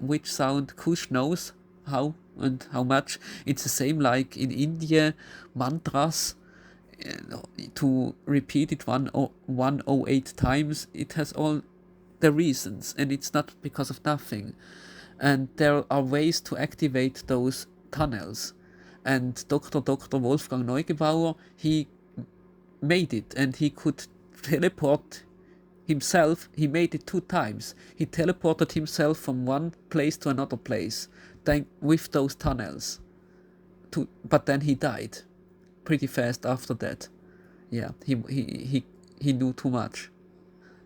A: which sound Kusch knows, how and how much. It's the same like in India, mantras. To repeat it 108 times, it has all the reasons, and it's not because of nothing. And there are ways to activate those tunnels. And Dr. Wolfgang Neugebauer, he made it, and he could teleport himself. He made it 2 times. He teleported himself from one place to another place, then with those tunnels. But then he died pretty fast after that. Yeah, he knew too much,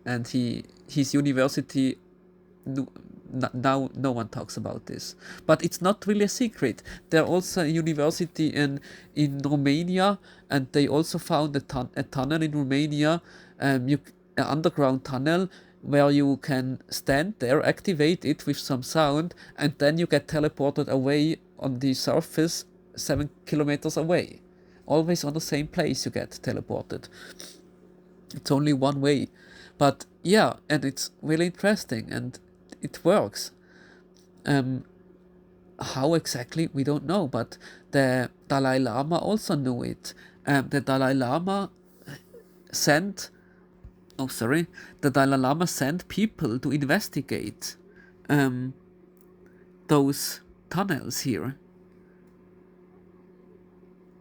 A: and his university now no one talks about this, but it's not really a secret. There's also a university in Romania, and they also found a tunnel in Romania, an underground tunnel where you can stand there, activate it with some sound, and then you get teleported away on the surface 7 kilometers away. Always on the same place you get teleported. It's only one way, but yeah, and it's really interesting, and it works. How exactly, we don't know, but the Dalai Lama also knew it. The Dalai Lama sent people to investigate those tunnels here.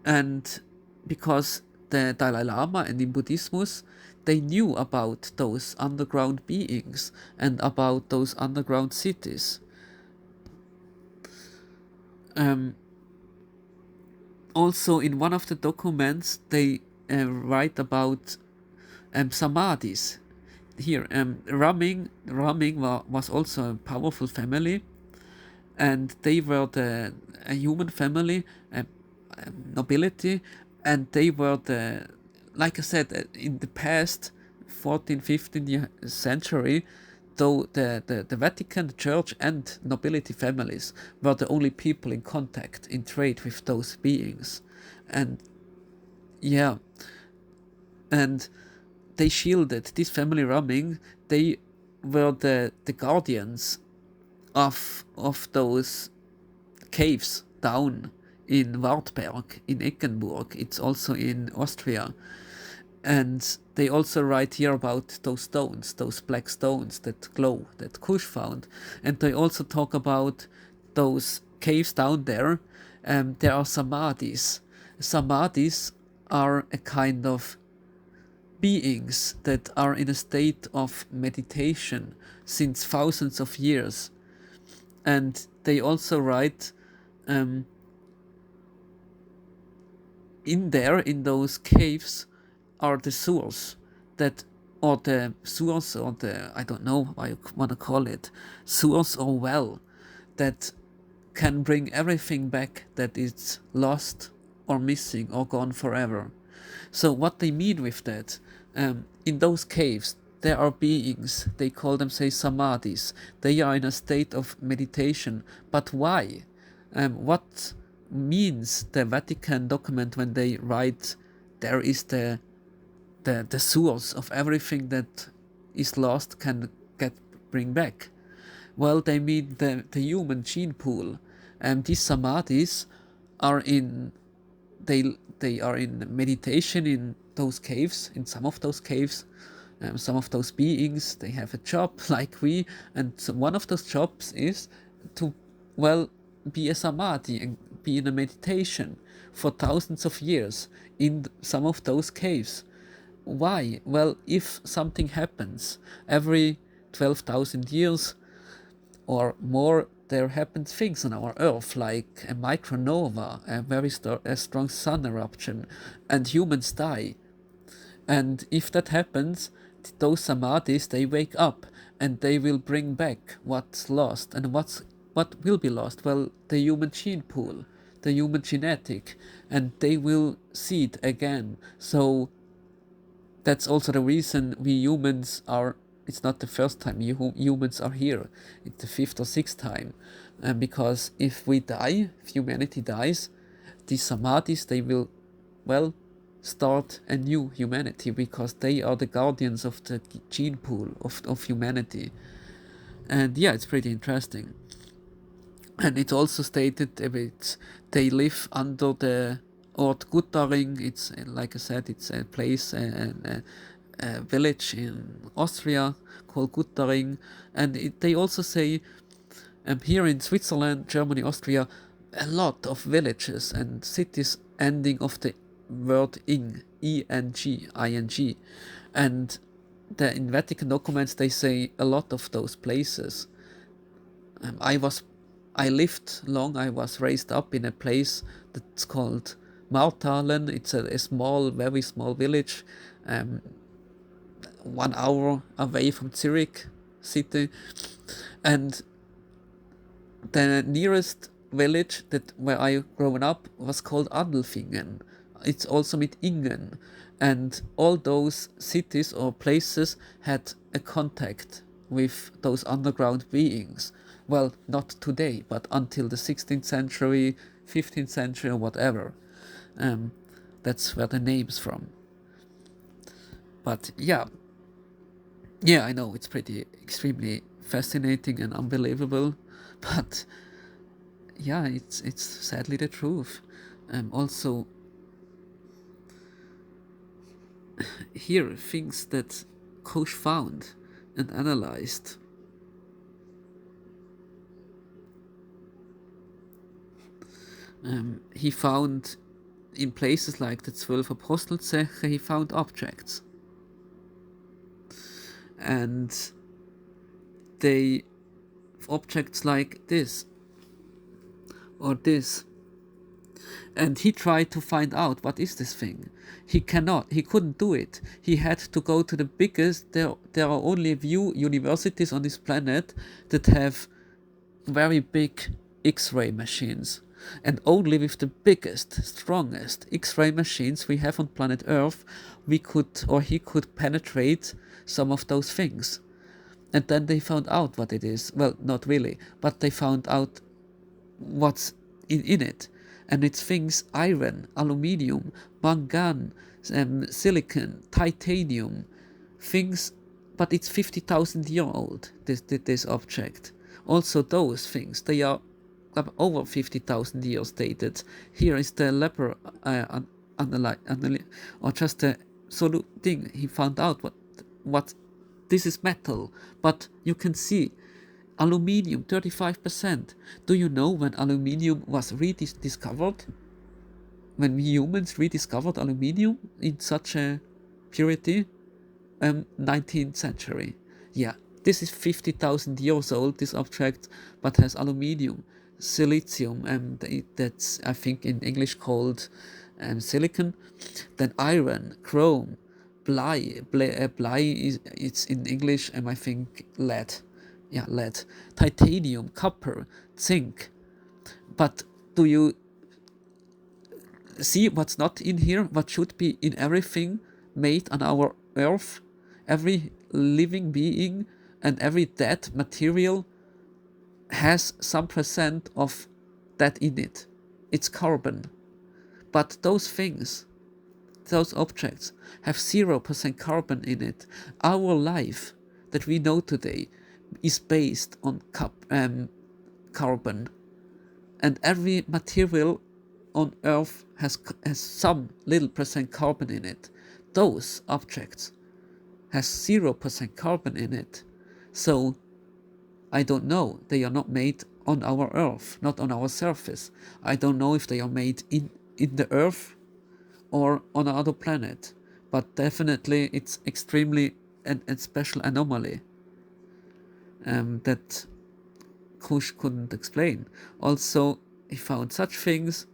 A: And because the Dalai Lama and in Buddhismus, they knew about those underground beings and about those underground cities. Also, in one of the documents, they write about samadhis. Here, Raming was also a powerful family, and they were a human family, nobility, and they were like I said, in the past 14th-15th century, though the Vatican, the Church, and nobility families were the only people in contact, in trade with those beings. And yeah, and they shielded this family Raming. They were the guardians of those caves down in Wartberg, in Eckenburg. It's also in Austria. And they also write here about those stones, those black stones that glow, that Kusch found. And they also talk about those caves down there. There are samadhis. Samadhis are a kind of beings that are in a state of meditation since thousands of years. And they also write in those caves are the sewers or the I don't know what you want to call it, sewers or well, that can bring everything back that is lost or missing or gone forever. So what they mean with that, in those caves, there are beings, they call them, say, samadhis. They are in a state of meditation. But why? What means the Vatican document when they write, there is the source of everything that is lost can bring back? Well, they mean the human gene pool. These samadhis are in they are in meditation in those caves, in some of those caves. Some of those beings, they have a job like we, and so one of those jobs is to, well, be a samadhi and be in a meditation for thousands of years in some of those caves. Why? Well, if something happens every 12,000 years or more, there happen things on our Earth, like a micronova, a strong sun eruption, and humans die. And if that happens, those samadhis, they wake up and they will bring back what's lost. And what will be lost? Well, the human gene pool, the human genetic, and they will see it again. So that's also the reason we humans are, it's not the first time humans are here, it's the fifth or sixth time. Because if we die, if humanity dies, these samadhis, they will, well, start a new humanity, because they are the guardians of the gene pool of humanity. And yeah, it's pretty interesting. And it's also stated a bit, they live under the Ort Guttaring. It's, like I said, it's a place, a village in Austria called Guttaring. And they also say, here in Switzerland, Germany, Austria, a lot of villages and cities ending of the word ing, E-N-G, I-N-G. And in Vatican documents, they say a lot of those places. I lived long, I was raised up in a place that's called Martalen. It's a small, very small village, 1 hour away from Zurich city. And the nearest village where I grown up was called Adelfingen. It's also with Ingen. And all those cities or places had a contact with those underground beings. Well, not today, but until the 16th century, 15th century, or whatever. That's where the name's from. But yeah, I know it's pretty extremely fascinating and unbelievable, but yeah, it's sadly the truth. Also, here things that Kusch found and analyzed. He found in places like the 12 Apostelzeche, he found objects. And objects like this or this. And he tried to find out what is this thing. He couldn't do it. He had to go to the biggest, there are only a few universities on this planet that have very big X-ray machines. And only with the biggest, strongest X-ray machines we have on planet Earth, he could penetrate some of those things. And then they found out what it is. Well, not really, but they found out what's in it. And it's things: iron, aluminium, mangan, silicon, titanium, things, but it's 50,000 years old, this object. Also those things, they are over 50,000 years dated. Here is the leper or just a thing. He found out what this is metal, but you can see aluminium 35%. Do you know when aluminium was rediscovered? When we humans rediscovered aluminium in such a purity? 19th century. Yeah, this is 50,000 years old, this object, but has aluminium, silicium, and that's, I think, in English called silicon. Then iron, chrome, bly it's in English, I think lead. Yeah, lead, titanium, copper, zinc. But do you see what's not in here? What should be in everything made on our earth? Every living being and every dead material has some percent of that in it. It's carbon. But those things, those objects, have 0% carbon in it. Our life that we know today is based on carbon. And every material on Earth has some little percent carbon in it. Those objects has 0% carbon in it. So I don't know. They are not made on our Earth, not on our surface. I don't know if they are made in the Earth or on another planet. But definitely it's extremely a special anomaly that Kusch couldn't explain. Also, he found such things,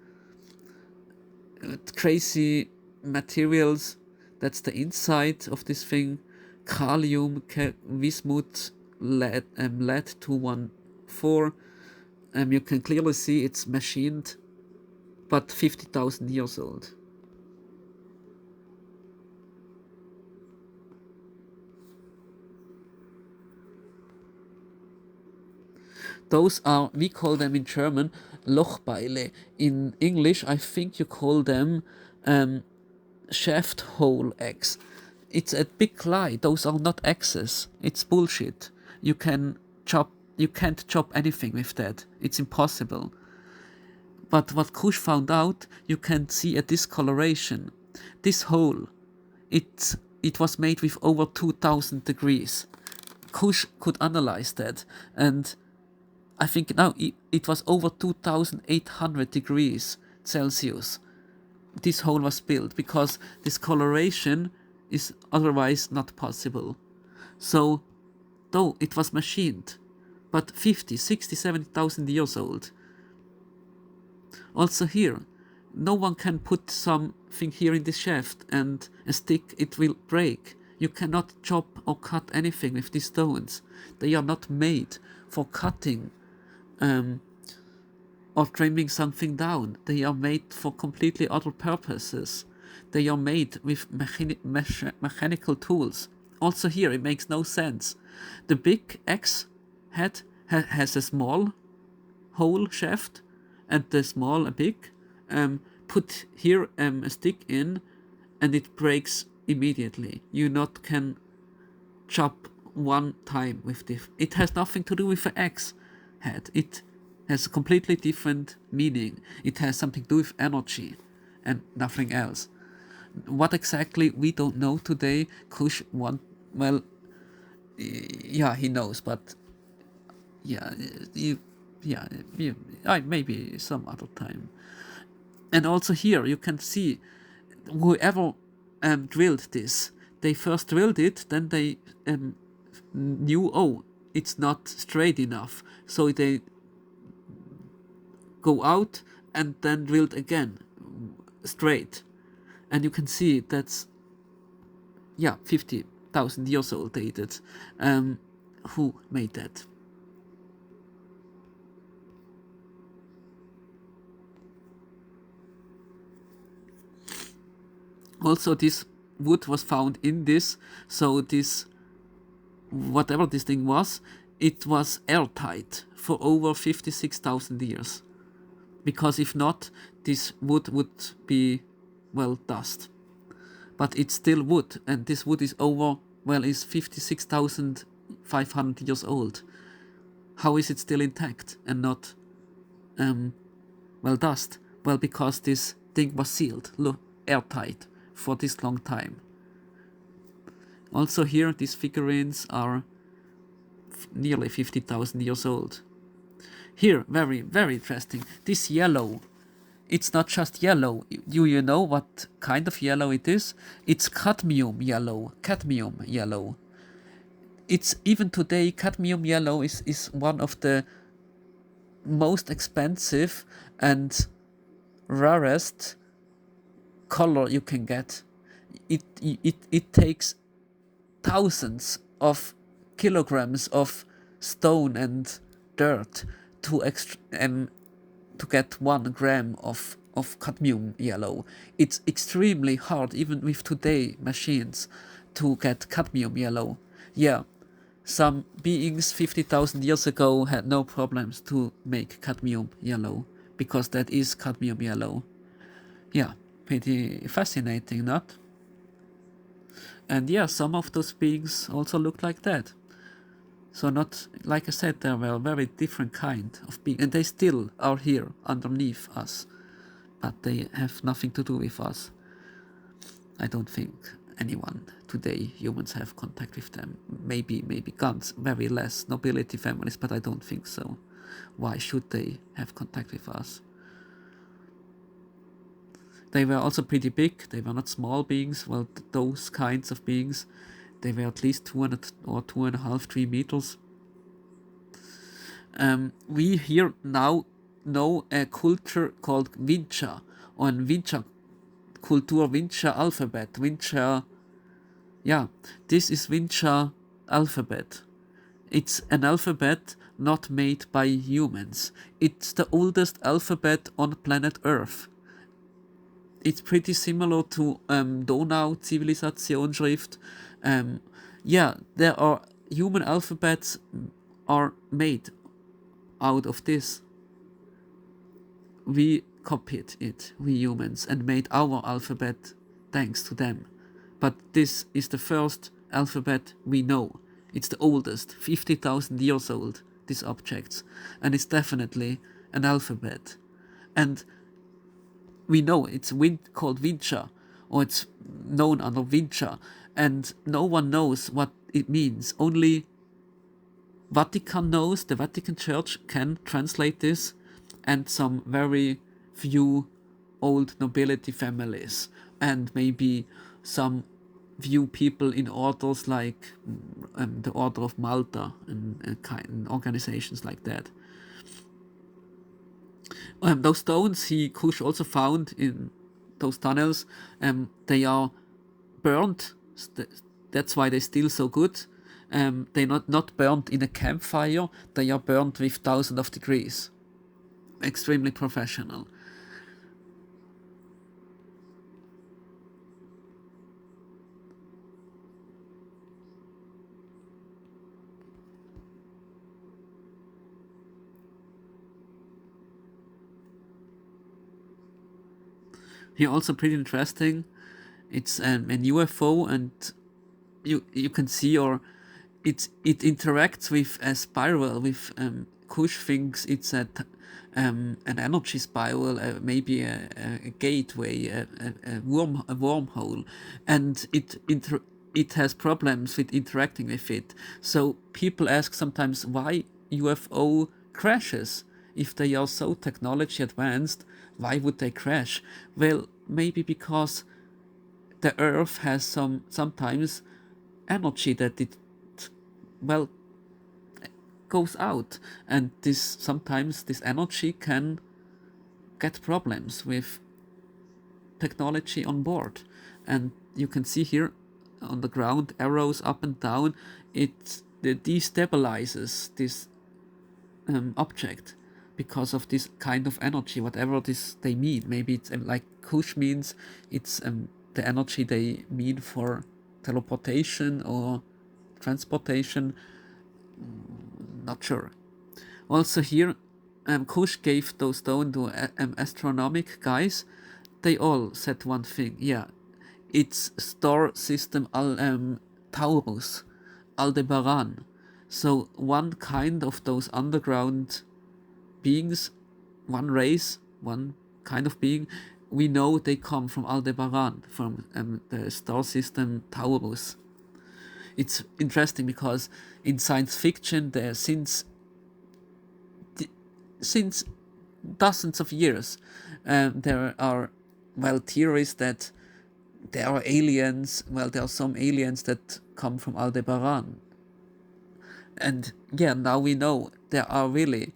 A: crazy materials. That's the inside of this thing. Kalium, bismuth, lead 214. You can clearly see it's machined, but 50,000 years old. Those are, we call them in German, Lochbeile. In English, I think you call them shaft hole eggs. It's a big lie. Those are not axes. It's bullshit. You can't chop anything with that. It's impossible. But what Kusch found out, you can see a discoloration. This hole, it was made with over 2000 degrees. Kusch could analyze that, and I think now it was over 2800 degrees Celsius. This hole was built because discoloration is otherwise not possible. So, though it was machined, but 50, 60, 70,000 years old. Also here, no one can put something here in this shaft and a stick, it will break. You cannot chop or cut anything with these stones. They are not made for cutting or trimming something down. They are made for completely other purposes. They are made with mechanical tools. Also here, it makes no sense. The big X head has a small hole shaft, and the small a big. Put here a stick in, and it breaks immediately. You not can chop one time with this. It has nothing to do with the X head. It has a completely different meaning. It has something to do with energy and nothing else. What exactly, we don't know today. Kusch yeah, he knows, but yeah, maybe some other time. And also here you can see whoever drilled this, they first drilled it, then they knew, oh, it's not straight enough, so they go out and then drilled again straight, and you can see that's 50,000 years old dated. Who made that? Also, this wood was found in this, so this, whatever this thing was, it was airtight for over 56,000 years. Because if not, this wood would be, well, dust. But it's still wood, and this wood is is 56,500 years old. How is it still intact and not, dust? Well, because this thing was sealed, airtight, for this long time. Also here, these figurines are nearly 50,000 years old. Here, very, very interesting. This yellow, it's not just yellow. You know what kind of yellow it is? It's cadmium yellow. Cadmium yellow. It's even today, cadmium yellow is one of the most expensive and rarest color you can get. It takes thousands of kilograms of stone and dirt to to get 1 gram of cadmium yellow. It's extremely hard, even with today machines, to get cadmium yellow. Yeah, some beings 50,000 years ago had no problems to make cadmium yellow, because that is cadmium yellow. Yeah, pretty fascinating, not? And yeah, some of those beings also looked like that. So not, like I said, there were very different kind of beings, and they still are here underneath us, but they have nothing to do with us. I don't think anyone today, humans, have contact with them. Maybe guns, very less nobility families, but I don't think so. Why should they have contact with us? They were also pretty big. They were not small beings. Well, those kinds of beings, they were at least 200 or 2.5, 3 meters. We here now know a culture called Vincha, or an Vincha Kultur, Vincha alphabet. Vincha, yeah, this is Vincha alphabet. It's an alphabet not made by humans. It's the oldest alphabet on planet Earth. It's pretty similar to Donau Zivilisationsschrift. Yeah, there are human alphabets are made out of this. We copied it, we humans, and made our alphabet thanks to them. But this is the first alphabet we know. It's the oldest, 50,000 years old, these objects. And it's definitely an alphabet. And we know it's called Vincha, or it's known under Vincha, and no one knows what it means. Only Vatican knows, the Vatican Church can translate this, and some very few old nobility families, and maybe some few people in orders like the Order of Malta and organizations like that. Those stones Kusch also found in those tunnels, they are burnt. That's why they're still so good. They're not burnt in a campfire. They are burnt with thousands of degrees. Extremely professional. Here also pretty interesting. It's an UFO, and you can see, or it interacts with a spiral. With Kusch thinks it's an energy spiral, maybe a gateway, a wormhole, and it has problems with interacting with it. So people ask sometimes why UFO crashes. If they are so technology advanced, why would they crash? Well, maybe because the Earth has sometimes energy that it, well, goes out, and sometimes this energy can get problems with technology on board. And you can see here on the ground arrows up and down. It destabilizes this object because of this kind of energy, whatever they mean. Maybe it's like kusch means it's the energy they mean for teleportation or transportation. Not sure. Also here, Kusch gave those stone to astronomic guys. They all said one thing. Yeah, it's star system Taurus, Aldebaran. So one kind of those underground beings, one race, one kind of being, we know they come from Aldebaran, from the star system Taurus. It's interesting because in science fiction, since dozens of years, there are, well, theories that there are aliens. Well, there are some aliens that come from Aldebaran, and yeah, now we know there are really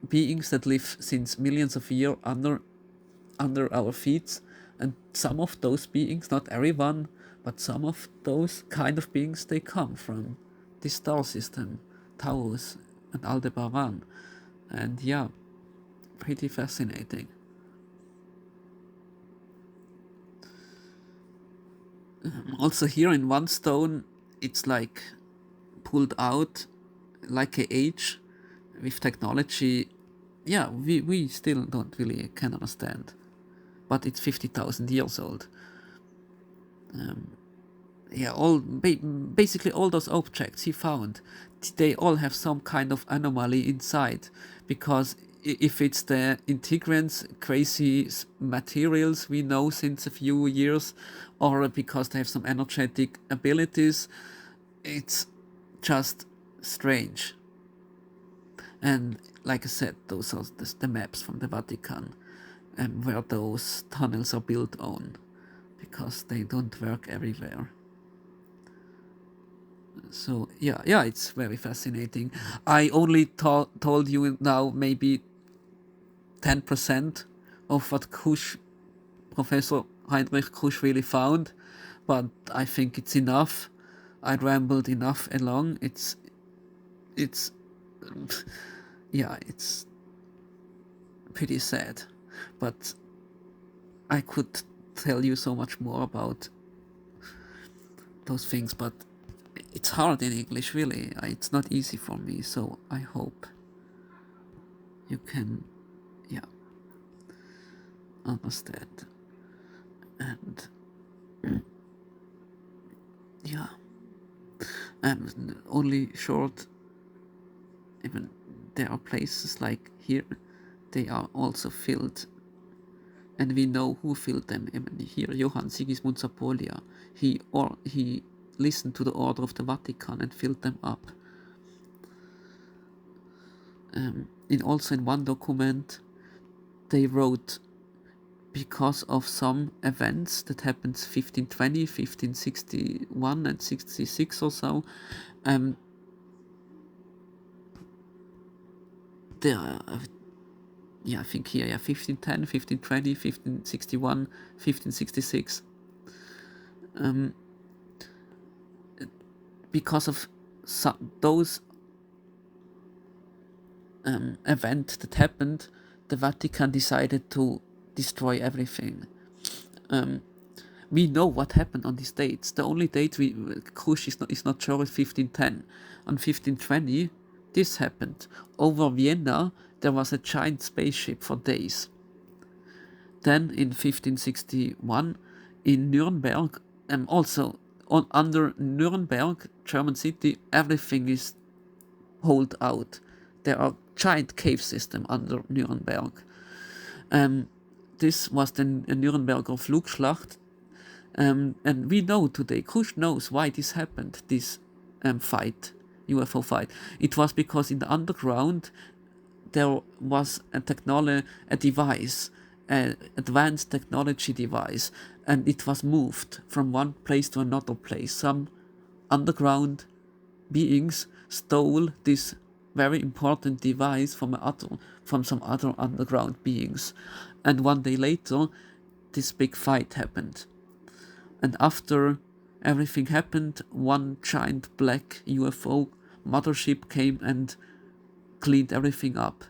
A: beings that live since millions of years under our feet, and some of those beings, not everyone, but some of those kind of beings, they come from this star system, Taurus and Aldebaran. And yeah, pretty fascinating. Also here in one stone, it's like pulled out like a age with technology. Yeah, we still don't really can understand, but it's 50,000 years old. Yeah, basically all those objects he found, they all have some kind of anomaly inside, because if it's the integrants, crazy materials we know since a few years, or because they have some energetic abilities, it's just strange. And like I said, those are the maps from the Vatican, where those tunnels are built on, because they don't work everywhere. So yeah, it's very fascinating. I only told you now maybe 10% of what Kusch, Professor Heinrich Kusch really found, but I think it's enough. I rambled enough along. It's yeah, it's pretty sad, but I could tell you so much more about those things, but it's hard in English, really. It's not easy for me, so I hope you can, yeah, understand. And yeah, and only short, even there are places like here, they are also filled, and we know who filled them. Even here, Johann Sigismund Zapolia, he listened to the order of the Vatican and filled them up. Also in one document, they wrote, because of some events that happened 1520, 1561 and 66 or so, there I think here, 1510, 1520, 1561, 1566. Because of those events that happened, the Vatican decided to destroy everything. We know what happened on these dates. The only date Kusch is not sure is 1510. On 1520, this happened. Over Vienna, there was a giant spaceship for days. Then in 1561, in Nuremberg, also under Nuremberg, German city, everything is holed out. There are giant cave system under Nuremberg. This was the Nuremberger Flugschlacht. And we know today, Kusch knows why this happened, this fight, UFO fight. It was because in the underground there was a device, an advanced technology device, and it was moved from one place to another place. Some underground beings stole this very important device from some other underground beings, and one day later, this big fight happened. And after everything happened, one giant black UFO mothership came and cleaned everything up.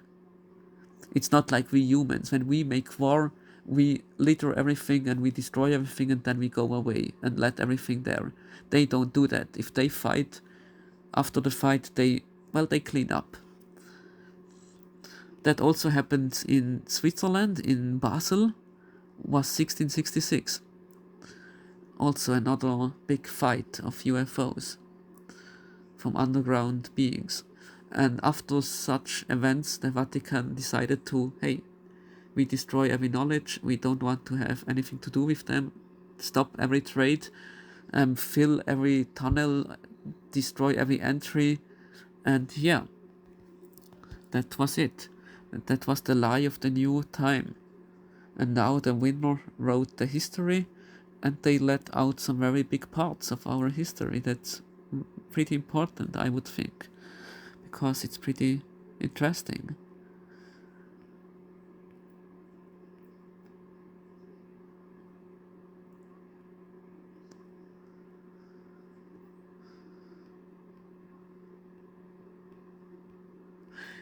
A: It's not like we humans. When we make war, we litter everything and we destroy everything and then we go away and let everything there. They don't do that. If they fight, after the fight, they clean up. That also happened in Switzerland, in Basel, was 1666. Also another big fight of UFOs from underground beings. And after such events, the Vatican decided to, hey, we destroy every knowledge, we don't want to have anything to do with them, stop every trade, fill every tunnel, destroy every entry, and yeah, that was it. That was the lie of the new time. And now the winner wrote the history, and they let out some very big parts of our history. That's pretty important, I would think, because it's pretty interesting.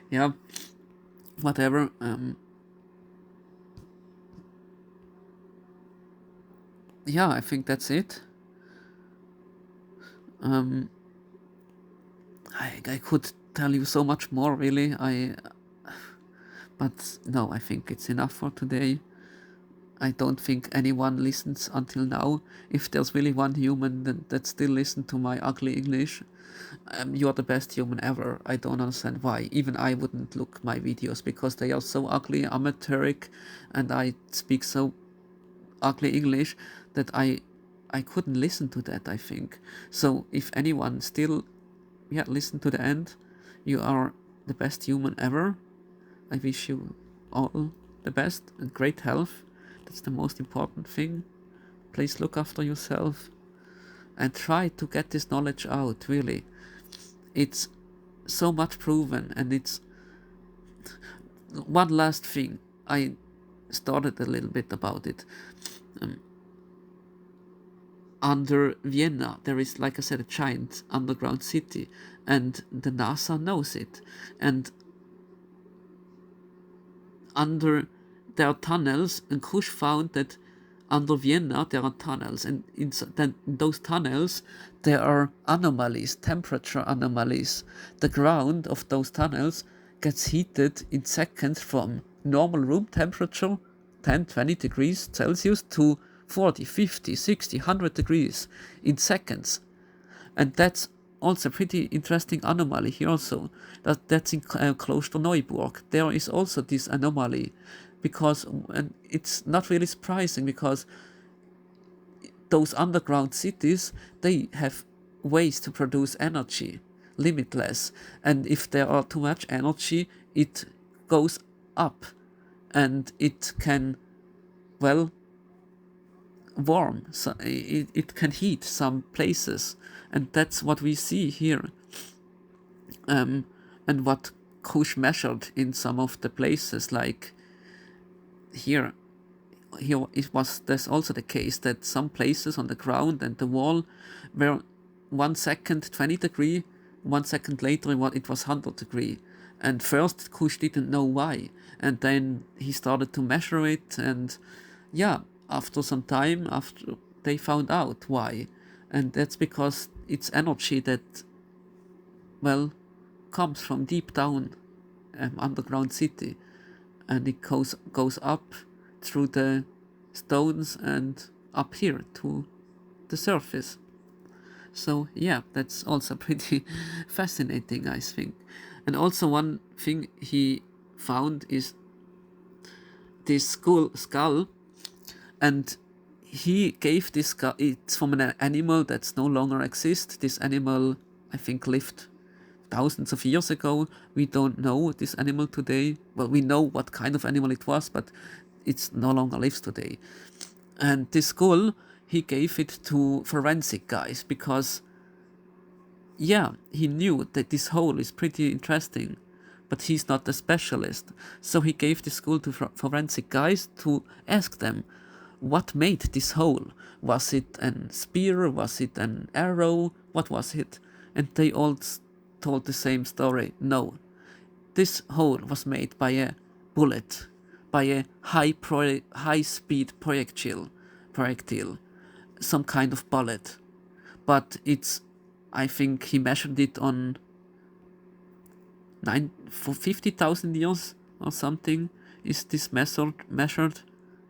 A: Yeah, whatever. yeah, I think that's it. Um, I could tell you so much more, really. But no, I think it's enough for today. I don't think anyone listens until now. If there's really one human that still listens to my ugly English, you're the best human ever. I don't understand why. Even I wouldn't look my videos because they are so ugly, amateuric, and I speak so ugly English that I couldn't listen to that, I think. So if anyone still listen to the end, you are the best human ever. I wish you all the best and great health. That's the most important thing. Please look after yourself and try to get this knowledge out, really. It's so much proven, and it's one last thing. I started a little bit about it. Under Vienna, there is, like I said, a giant underground city, and the NASA knows it. And under there are tunnels, and Kusch found that under Vienna there are tunnels, and in those tunnels there are anomalies, temperature anomalies. The ground of those tunnels gets heated in seconds from normal room temperature, 10-20 degrees Celsius, to 40, 50, 60, 100 degrees in seconds. And that's also a pretty interesting anomaly here also. That's in Klosterneuburg. There is also this anomaly, because, and it's not really surprising, because those underground cities, they have ways to produce energy, limitless. And if there are too much energy, it goes up, and it can, well, warm, so it can heat some places, and that's what we see here, and what Kusch measured in some of the places, like here it was, there's also the case that some places on the ground and the wall were 1 second 20 degree, 1 second later it was 100 degree, and first Kusch didn't know why, and then he started to measure it, and yeah, after some time, after they found out why, and that's because it's energy that, well, comes from deep down, underground city, and it goes up through the stones and up here to the surface. So yeah, that's also pretty fascinating, I think. And also one thing he found is this skull, and he gave this skull, it's from an animal that's no longer exists. This animal, I think, lived thousands of years ago. We don't know this animal today. Well, we know what kind of animal it was, but it's no longer lives today. And this skull, he gave it to forensic guys because, yeah, he knew that this hole is pretty interesting, but he's not a specialist. So he gave this skull to forensic guys to ask them, what made this hole? Was it a spear? Was it an arrow? What was it? And they all told the same story. No, this hole was made by a bullet, by a high-speed projectile, some kind of bullet. But it's, I think he measured it on 50,000 years or something. Is this measured?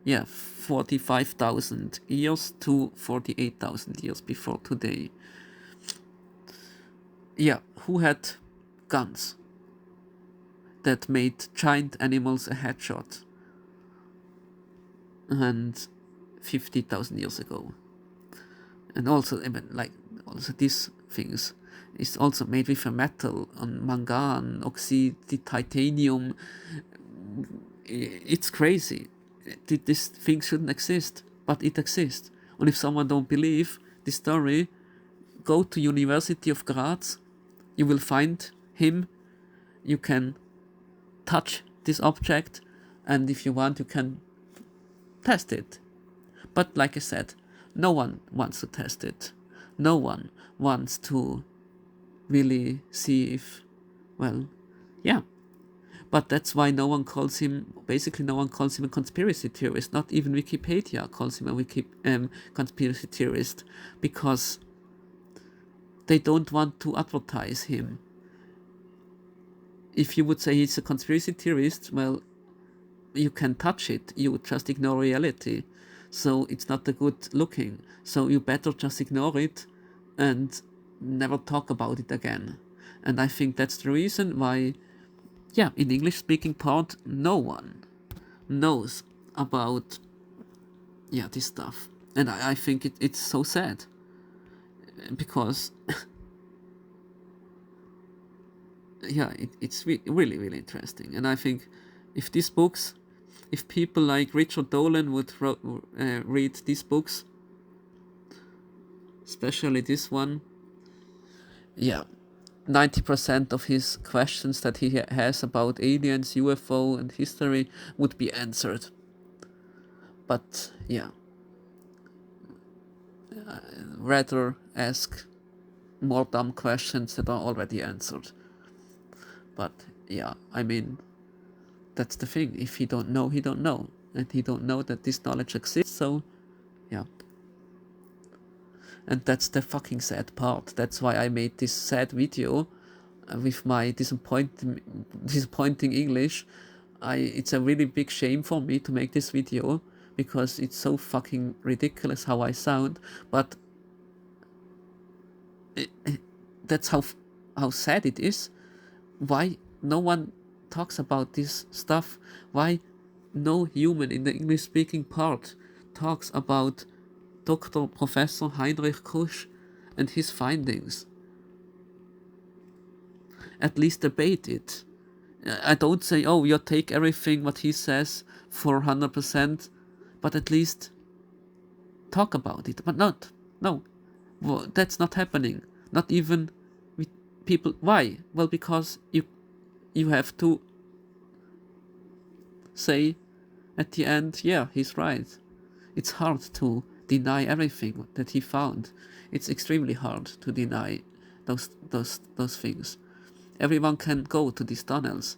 A: Yeah, 45,000 years to 48,000 years before today. Yeah, who had guns that made giant animals a headshot? And 50,000 years ago. And also, I mean, like, also these things is also made with a metal on mangan, oxide, titanium. It's crazy. This thing shouldn't exist, but it exists. And if someone don't believe this story, go to University of Graz. You will find him. You can touch this object, and if you want, you can test it. But like I said, no one wants to test it. No one wants to really see if, well, yeah. But that's why no one calls him, basically no one calls him a conspiracy theorist. Not even Wikipedia calls him a conspiracy theorist, because they don't want to advertise him. If you would say he's a conspiracy theorist, well, you can touch it, you just ignore reality. So it's not a good looking. So you better just ignore it and never talk about it again. And I think that's the reason why, yeah, in English speaking part, no one knows about, yeah, this stuff. And I think it's so sad, because yeah, it's really, really interesting. And I think if these books, if people like Richard Dolan would read these books, especially this one, yeah, 90% of his questions that he has about aliens, UFO, and history would be answered. But yeah, rather ask more dumb questions that are already answered. But yeah, I mean, that's the thing. If he don't know, he don't know. And he don't know that this knowledge exists, so yeah. And that's the fucking sad part. That's why I made this sad video with my disappointing English. It's a really big shame for me to make this video, because it's so fucking ridiculous how I sound. But that's how sad it is. Why no one talks about this stuff? Why no human in the English speaking part talks about Dr. Professor Heinrich Kusch and his findings? At least debate it. I don't say, oh, you take everything what he says for 100%, but at least talk about it. But no, well, that's not happening. Not even with people. Why? Well, because you have to say at the end, yeah, he's right. It's hard to deny everything that he found. It's extremely hard to deny those things. Everyone can go to these tunnels.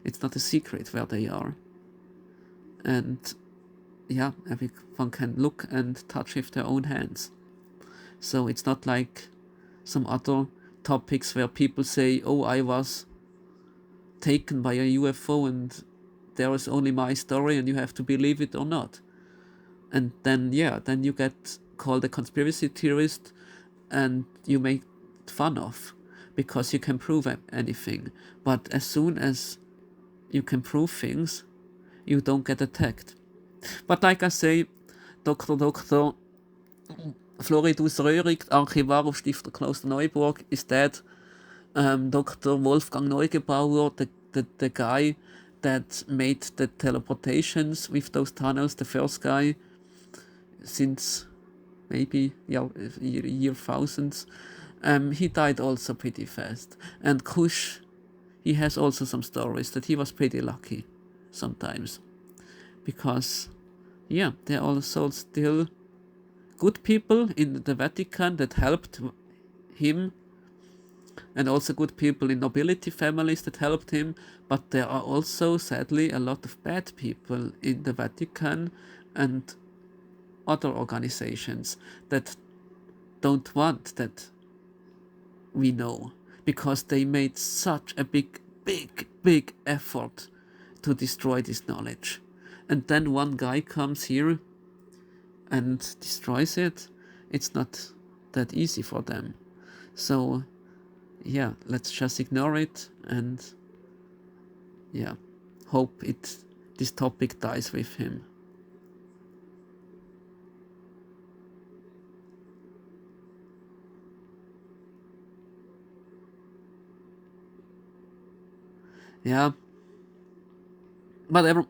A: It's not a secret where they are. And yeah, everyone can look and touch with their own hands. So it's not like some other topics where people say, oh, I was taken by a UFO and there is only my story and you have to believe it or not. And then, yeah, then you get called a conspiracy theorist and you make fun of, because you can prove anything. But as soon as you can prove things, you don't get attacked. But like I say, Dr. Floridus Röhrig, Archivar auf Stifter Kloster Neuburg, is dead. Dr. Wolfgang Neugebauer, the guy that made the teleportations with those tunnels, the first guy since maybe year thousands, he died also pretty fast. And Kusch, he has also some stories that he was pretty lucky sometimes, because yeah, there are also still good people in the Vatican that helped him, and also good people in nobility families that helped him, but there are also sadly a lot of bad people in the Vatican and other organizations that don't want that we know, because they made such a big effort to destroy this knowledge. And then one guy comes here and destroys it. It's not that easy for them. So yeah, let's just ignore it and yeah, hope this topic dies with him. Yeah, whatever.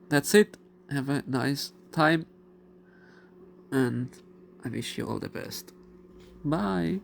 A: That's it. Have a nice time and I wish you all the best. Bye.